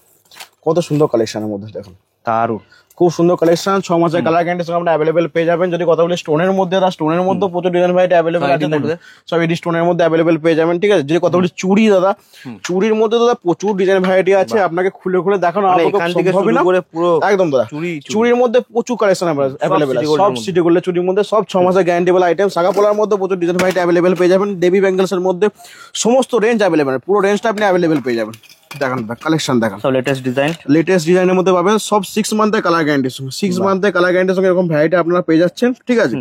কত সুন্দর কালেকশনের মধ্যে, দেখুন দারুন খুব সুন্দর কালেকশন, 6 মাসের কালার গ্যারান্টির সঙ্গে আমরা অ্যাভেলেবেল পেয়ে যাবেন। যদি কথা বলি স্টোনের মধ্যে, দাদা স্টোনের মধ্যে প্রচুর ডিজাইন ভ্যারাইটি অ্যাভেলেবেল আছে, সব এডি স্টোনের মধ্যে অ্যাভেলেবেল পেয়ে যাবেন, ঠিক আছে? যদি কথা বলি চুড়ি দাদা, চুড়ির মধ্যে দাদা প্রচুর ডিজাইন ভ্যারাইটি আছে, আপনাকে খুলে খুলে দেখানো সম্ভব না পুরো একদম দাদা। চুড়ির মধ্যে প্রচুর কালেকশন অ্যাভেলেবেল আছে, সব সিটি গোল্ডের চুড়ির মধ্যে সব 6 মাসের গ্যারান্টিবল আইটেম। সাগাপোলার মধ্যে প্রচুর ডিজাইন ভ্যারাইটি অ্যাভেলেবেল পেয়ে যাবেন, দেবী ব্যাঙ্গলস এর মধ্যে সমস্ত রেঞ্জ অ্যাভেলেবেল, পুরো রেঞ্জটা আপনি অ্যাভেলেবেল পেয়ে যাবেন। দেখেন কালেকশন দেখেন, সব লেটেস্ট ডিজাইনের মধ্যে পাবেন, সব 6 মান্থের কালার গ্যারান্টির সঙ্গে, 6 মান্থের কালার গ্যারান্টির সঙ্গে এরকম ভ্যারাইটি আপনারা পেয়ে যাচ্ছেন, ঠিক আছে?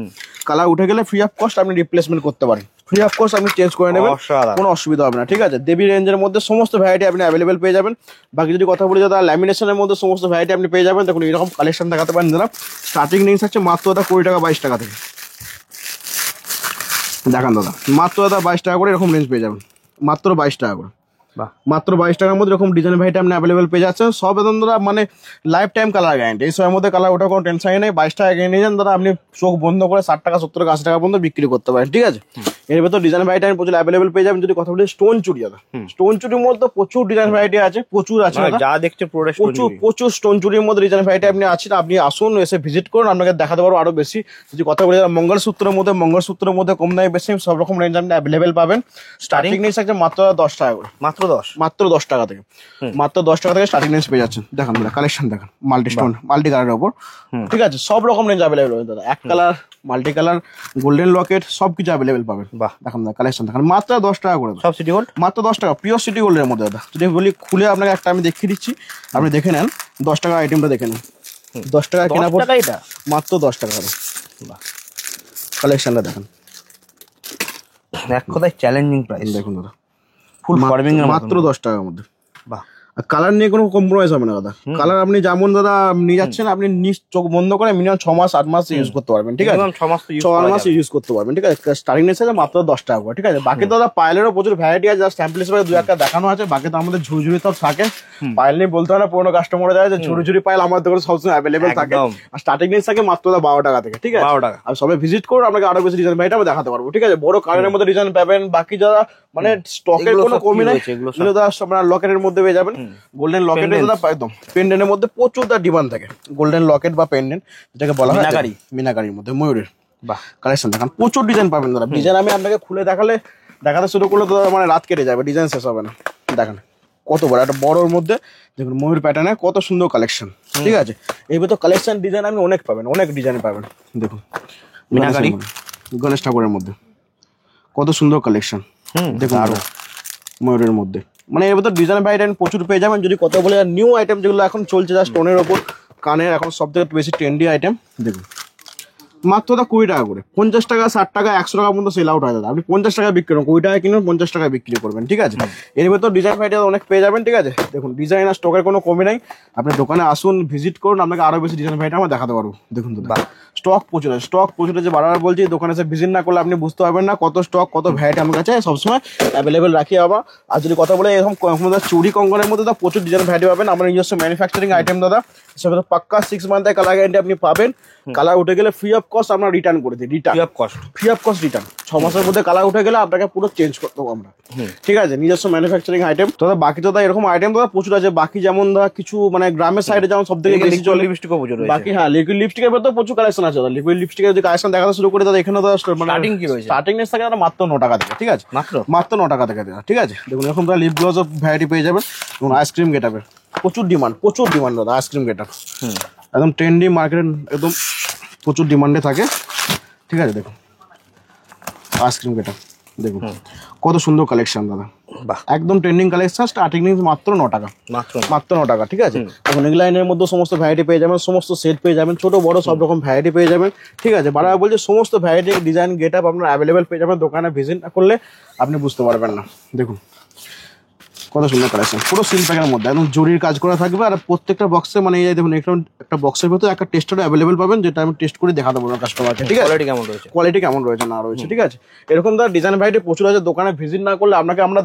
কালার উঠে গেলে ফ্রি অফ কস্ট আপনি রিপ্লেসমেন্ট করতে পারেন, ফ্রি অফ কস্ট আপনি চেঞ্জ করে নেবেন, কোনো অসুবিধা হবে না, ঠিক আছে? দেবী রেঞ্জের মধ্যে সমস্ত ভ্যারাইটি আপনি অ্যাভেলেবেল পেয়ে যাবেন। বাকি যদি কথা বলি দাদা ল্যামিনেশনের মধ্যে সমস্ত ভ্যারাইটি আপনি পেয়ে যাবেন। দেখুন এরকম কালেকশন দেখাতে পারেন দাদা, স্টার্টিং রেঞ্জ আছে মাত্র দাদা 20 টাকা 22 টাকা থেকে, দেখান দাদা মাত্র দাদা 22 টাকা করে এরকম রেঞ্জ পেয়ে যাবেন, মাত্র 22 টাকা করে, মাত্র 22 টাকার মধ্যে এরকম ডিজাইন ভ্যারাইটি আপনি অ্যাভেলেবেল পেয়ে যাচ্ছেন। সব একদম দাদা মানে লাইফ টাইম কালার গ্যারান্টি, এই সময়ের মধ্যে কালার ওঠার কোনো টেনশনই নেই। 22 টাকা কিনে নিয়ে যান দাদা, আপনি চোখ বন্ধ করে 60 টাকা 70 টাকা 80 টাকা পর্যন্ত বিক্রি করতে পারেন, ঠিক আছে? এর ভেতর ডিজাইন ভ্যারাইটি আপনি প্রচুর অ্যাভেলেবেল পেয়ে যাবেন। যদি কথা বলি স্টোন চুড়ি দাদা, স্টোন চুড়ির মধ্যে প্রচুর ডিজাইন ভ্যারাইটি আছে, প্রচুর আছে, যা দেখছে প্রচুর স্টোন চুড়ির মধ্যে ডিজাইন ভ্যারাইটি আপনি আছেন, আপনি আসুন এসে ভিজিট করুন, আপনাকে দেখাতে পারবো আরো বেশি। যদি কথা বলি মঙ্গলসূত্রের মধ্যে কম দামে বেশি সব রকম রেঞ্জ আপনি অ্যাভেলেবেল পাবেন। স্টার্টিং রেঞ্জ আছে মাত্র 10 টাকা করে, মাত্র 10 টাকা থেকে, মাত্র 10 টাকা থেকে স্টার্টিং রেঞ্জ পেয়ে যাচ্ছেন। দেখেন দাদা কালেকশন দেখেন, মাল্টি স্টোন মাল্টি কালারের উপর, ঠিক আছে? সব রকম রেঞ্জ অ্যাভেলেবেল হবে দাদা, এক colour multi colour golden Locket সবকিছু অ্যাভেলেবেল পাবেন। দেখেন দাদা কালেকশন দেখেন মাত্র 10 টাকা করে, সব সিটি গোল্ড মাত্র 10 টাকা পিওর সিটি গোল্ডের মধ্যে দাদা। যদি বলি খুলে আপনাকে একটা আমি দেখিয়ে দিচ্ছি, আপনি দেখে নেন 10 টাকা আইটেমটা দেখে নেন, 10 টাকা কেনা পড়ে এটা মাত্র 10 টাকা করে। কালেকশনটা দেখেন, এক কথায় চ্যালেঞ্জিং প্রাইস। দেখুন দাদা ফুল ফার্মিং মাত্র 10 টাকার মধ্যে। বাহ, কালার নিয়ে কোনো কম্প্রোমাইজ হবে না দাদা, কালার আপনি যেমন দাদা নিয়ে যাচ্ছেন আপনি চোখ বন্ধ করে মিনিমাম 6 মাস 8 মাস ইউজ করতে পারবেন, ঠিক আছে? 6 মাস ইউজ করতে পারবেন, ঠিক আছে? স্টার্টিং রেঞ্জ আছে মাত্র 10 টাকা করে, ঠিক আছে? বাকি দাদা পায়েলেরও প্রচুর ভ্যারাইটি আছে, জাস্ট স্যাম্পল হিসেবে 2-1টা দেখানো আছে, বাকি তো আমাদের ঝুরঝুরি তো থাকে। পায়েল নিয়ে বলতে হয় না, পুরোনো কাস্টমার যায় যে ঝুরঝুরি পায়েল আমার দোকানে সবসময় অ্যাভেলেবেল থাকে, আর স্টার্টিং রেঞ্জ থাকে মাত্র 12 টাকা থেকে, ঠিক আছে? 12 টাকা। আর সবাই ভিজিট করুন, আপনাকে আরো বেশি ডিজাইন ভ্যারাইটি আমরা দেখাতে পারবো, ঠিক আছে? বড় কালারের মধ্যে ডিজাইন পাবেন, বাকি যারা মানে স্টকের কোনো কমি নেই, এগুলো দাদা আপনারা লকেটের মধ্যে পেয়ে যাবেন। গোল্ডেন লকেট একদম পেন্ডেন্টের মধ্যে প্রচুর তার ডিমান্ড থাকে, গোল্ডেন লকেট বা পেন্ডেন্ট যেটাকে বলা হয় মিনাকারির মধ্যে ময়ূরের। বাহ, কালেকশন দেখান প্রচুর ডিজাইন পাবেন দাদা। ডিজাইন আমি আপনাকে খুলে দেখাতে শুরু করলে তো মানে রাত কেটে যাবে, ডিজাইন শেষ হবে না। দেখেন কত বড় একটা বড়োর মধ্যে দেখুন ময়ূর প্যাটার্নে কত সুন্দর কালেকশন, ঠিক আছে? এইবার তো কালেকশন ডিজাইন আপনি অনেক পাবেন, অনেক ডিজাইন পাবেন। দেখুন মিনাকারি গণেশ ঠাকুরের মধ্যে কত সুন্দর কালেকশন, দেখুন আরো ময়ূরের মধ্যে, মানে এর ভেতর ডিজাইন ভ্যারাইটি প্রচুর পেয়ে যাবেন। যদি কথা বলে নিউ আইটেম যেগুলো এখন চলছে যা স্টোনের ওপর কানের এখন সব থেকে বেশি ট্রেন্ডি আইটেম, দেখুন মাত্র 20 টাকা করে, 50 টাকা 60 টাকা 100 টাকা পর্যন্ত সেল আউট হয় দাদা। আপনি 50 টাকা বিক্রি করুন, 20 টাকা কিনুন 50 টাকায় বিক্রি করবেন, ঠিক আছে? এর ভেতর ডিজাইন ভ্যারাইটি অনেক পেয়ে যাবেন, ঠিক আছে? দেখুন ডিজাইন আর স্টকের কোনো কমি নাই, আপনি দোকানে আসুন ভিজিট করুন, আপনাকে আরো বেশি ডিজাইন ভ্যারাইটি আমরা দেখাতে পারবো। দেখুন দাদা স্টক প্রচুর আছে, স্টক প্রচুর আছে, বারবার বলছি দোকানে এসে ভিজিট না করলে আপনি বুঝতে পারবেন না কত স্টক কত ভ্যারাইটি আমার কাছে সবসময় অ্যাভেলেবেল রাখি আবার। আর যদি কথা বলে এরকম চুড়ি কঙ্কনের মধ্যে দাদা প্রচুর ডিজাইন ভ্যারাইটি পাবেন, আমরা নিজস্ব ম্যানুফ্যাকচারিং আইটেম দাদা, সেটা পাক্কা 6 মান্থের কালার গ্যারান্টি আপনি পাবেন। কালার উঠে গেলে ফ্রি অফ কস্ট আমরা রিটার্ন করে দিই, ফ্রি অফ কস্ট রিটার্ন। 6 মাসের মধ্যে কালার উঠে গেলে আপনাকে পুরো চেঞ্জ করতে হবে আমরা, ঠিক আছে? নিজস্ব ম্যানুফ্যাকচারিং আইটেম। দাদা বাকি তো এরকম আইটেম দাদা প্রচুর আছে, বাকি যেমন দাদা কিছু মানে গ্রামের সাইডে যেমন সব থেকে বেশি চলে বাকি, হ্যাঁ লিকুইড লিপস্টিকের মধ্যে প্রচুর কালেকশন আছে দাদা। লিকুইড লিপস্টিকের যদি কালেকশন দেখাতে শুরু করে দাদা এখানে দাদা স্টার্টিং রেঞ্জ থাকে মাত্র 9 টাকা থেকে, ঠিক আছে? মাত্র 9 টাকা থেকে, ঠিক আছে? দেখুন এখন দাদা লিপ গ্লস ভ্যারাইটি পেয়ে যাবেন, এবং আইসক্রিম গেটআপের প্রচুর ডিমান্ড দাদা। আইসক্রিম গেটআপ একদম ট্রেন্ডি, মার্কেট একদম প্রচুর ডিমান্ডে থাকে, ঠিক আছে? দেখুন আইসক্রিম গেটা দেখুন কত সুন্দর কালেকশন দাদা, বাহ একদম ট্রেন্ডিং কালেকশন। স্টার্টিং মাত্র 9 টাকা, মাত্র 9 টাকা, ঠিক আছে। এখন এই লাইনের মধ্যে সমস্ত ভ্যারাইটি পেয়ে যাবেন, সমস্ত সেট পেয়ে যাবেন, ছোট বড় সব রকম ভ্যারাইটি পেয়ে যাবেন, ঠিক আছে। বারবার বলছে সমস্ত ভ্যারাইটি ডিজাইন গেট আপ আপনার অ্যাভেলেবেল পেয়ে যাবেন, দোকানে ভিজিট না করলে আপনি বুঝতে পারবেন না। দেখুন কত সুন্দর কালেকশন, পুরো সিল প্যাকের মধ্যে একদম জরির কাজ করা থাকবে। আর প্রত্যেকটা বক্সে মানে এই দেখুন একটা বক্সের ভিতরে একটা টেস্টার অ্যাভেলেবেল পাবেন, যেটা আমি টেস্ট করে দেখাতে পারবো কাস্টমারকে, ঠিক আছে। কোয়ালিটি কেমন রয়েছে না রয়েছে, ঠিক আছে। এরকম তার ডিজাইন ভ্যারাইটি প্রচুর আছে, দোকানে ভিজিট না করলে আপনাকে আমরা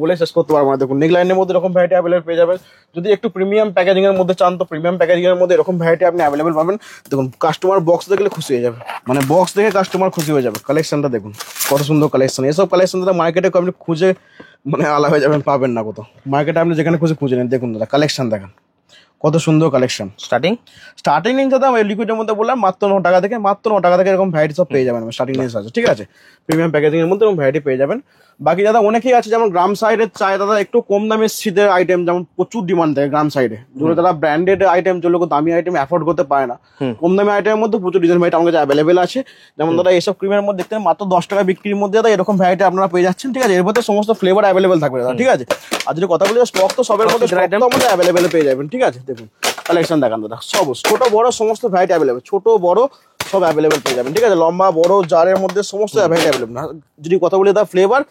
বলে শেষ করতে পারবো না। দেখুন নেক লাইনের মধ্যে এরকম ভ্যারাইটি অ্যাভেলেবেল পেয়ে যাবেন। যদি একটু প্রিমিয়াম প্যাকেজিং এর মধ্যে চান তো প্রিমিয়াম প্যাকেজিং এর মধ্যে এরকম ভ্যারাইটি আপনি অ্যাভেলেবেল পাবেন। দেখুন কাস্টমার বক্স দেখলে খুশি হয়ে যাবে, মানে বক্স দেখে কাস্টমার খুশি হয়ে যাবে। কালেকশনটা দেখুন কত সুন্দর কালেকশন, এসব কালেকশন দাদা মার্কেটে আপনি খুঁজে মানে আলাদা হয়ে যাবেন, পাবেন না কোথাও। মার্কেটে আপনি যেখানে খুঁজে নেন। দেখুন দাদা কালেকশন দেখেন কত সুন্দর কালেকশন। স্টার্টিং রেঞ্জ দাদা লিকুইডের মধ্যে বললাম মাত্র 9 টাকা থেকে, মাত্র 9 টাকা থেকে এরকম ভ্যারাইটি সব পেয়ে যাবেন স্টার্টিং রেঞ্জ আছে, ঠিক আছে। প্রিমিয়াম প্যাকেজিং এর মধ্যে এরকম ভ্যারাইটি পেয়ে যাবেন। বাকি দাদা অনেকেই আছে যেমন গ্রাম সাইডে চায় দাদা একটু কম দামের শীতের আইটেম, যেমন প্রচুর ডিমান্ড থাকে গ্রাম সাইডে, যেগুলো তারা ব্র্যান্ডেড আইটেম, যেগুলো দামি আইটেম অ্যাফোর্ড করতে পারে না, কম দামি আইটেমের মধ্যে প্রচুর ডিজাইন ভ্যারাইটি আমার কাছে অ্যাভেলেবেল আছে। যেমন দাদা এইসব ক্রিমের মধ্যে দেখতে মাত্র 10 টাকা বিক্রির মধ্যে দাদা এরকম ভ্যারাইটি আপনারা পেয়ে যাচ্ছেন, ঠিক আছে। এর মধ্যে সমস্ত ফ্লেভার অ্যাভেলেবেল থাকবে দাদা, ঠিক আছে। আর যদি কথা বলি স্টক তো সবের মধ্যে আমাদের অ্যাভেলেবেল পেয়ে যাবেন, ঠিক আছে। দেখুন কালেকশন দেখান দাদা, সব ছোট বড় সমস্ত ভ্যারাইটি অ্যাভেলেবেল, ছোট বড় সব অ্যাভেলেবেল পেয়ে যাবেন, ঠিক আছে। লম্বা বড় জারের মধ্যে সমস্ত ভ্যারাইটি অ্যাভেলেবেল। যদি কথা বলি দাদা ফ্লেভার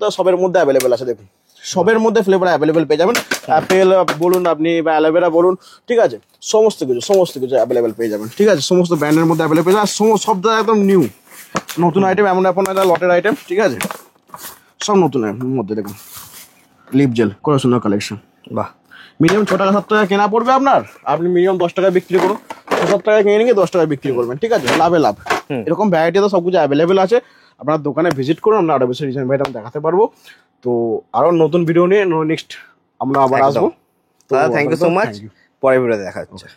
তো সবের মধ্যে অ্যাভেলেবেল আছে। দেখুন সবের মধ্যে ফ্লেভার অ্যাভেলেবেল পেয়ে যাবেন। অ্যাপেল বলুন আপনি বা অ্যালোভেরা বলুন, ঠিক আছে, সমস্ত কিছু অ্যাভেলেবেল পেয়ে যাবেন, ঠিক আছে। সমস্ত ব্র্যান্ডের মধ্যে অ্যাভেলেবেল পেয়ে যাবেন। আর সব দাদা একদম নিউ নতুন আইটেম, এমন লটের আইটেম, ঠিক আছে, সব নতুন মধ্যে। দেখুন লিপ জেল কত সুন্দর কালেকশন, বাহ। মিনিমাম 6 টাকা 7 টাকা কেনা পড়বে আপনার, আপনি মিনিমাম 10 টাকায় বিক্রি করুন, 7 টাকা কিনে নিয়ে 10 টাকায় বিক্রি করবেন, ঠিক আছে, লাভে লাভ। এরকম ভ্যারাইটি তো সবকিছু অ্যাভেলেবেল আছে, আপনার দোকানে ভিজিট করুন, আমরা আরো বেশি ডিজাইন ভ্যারাইটি দেখাতে পারবো। তো আরো নতুন ভিডিও নিয়ে নেক্সট আমরা আবার আসবো। থ্যাংক ইউ সো মাচ, পরের ভিডিওতে দেখা হচ্ছে।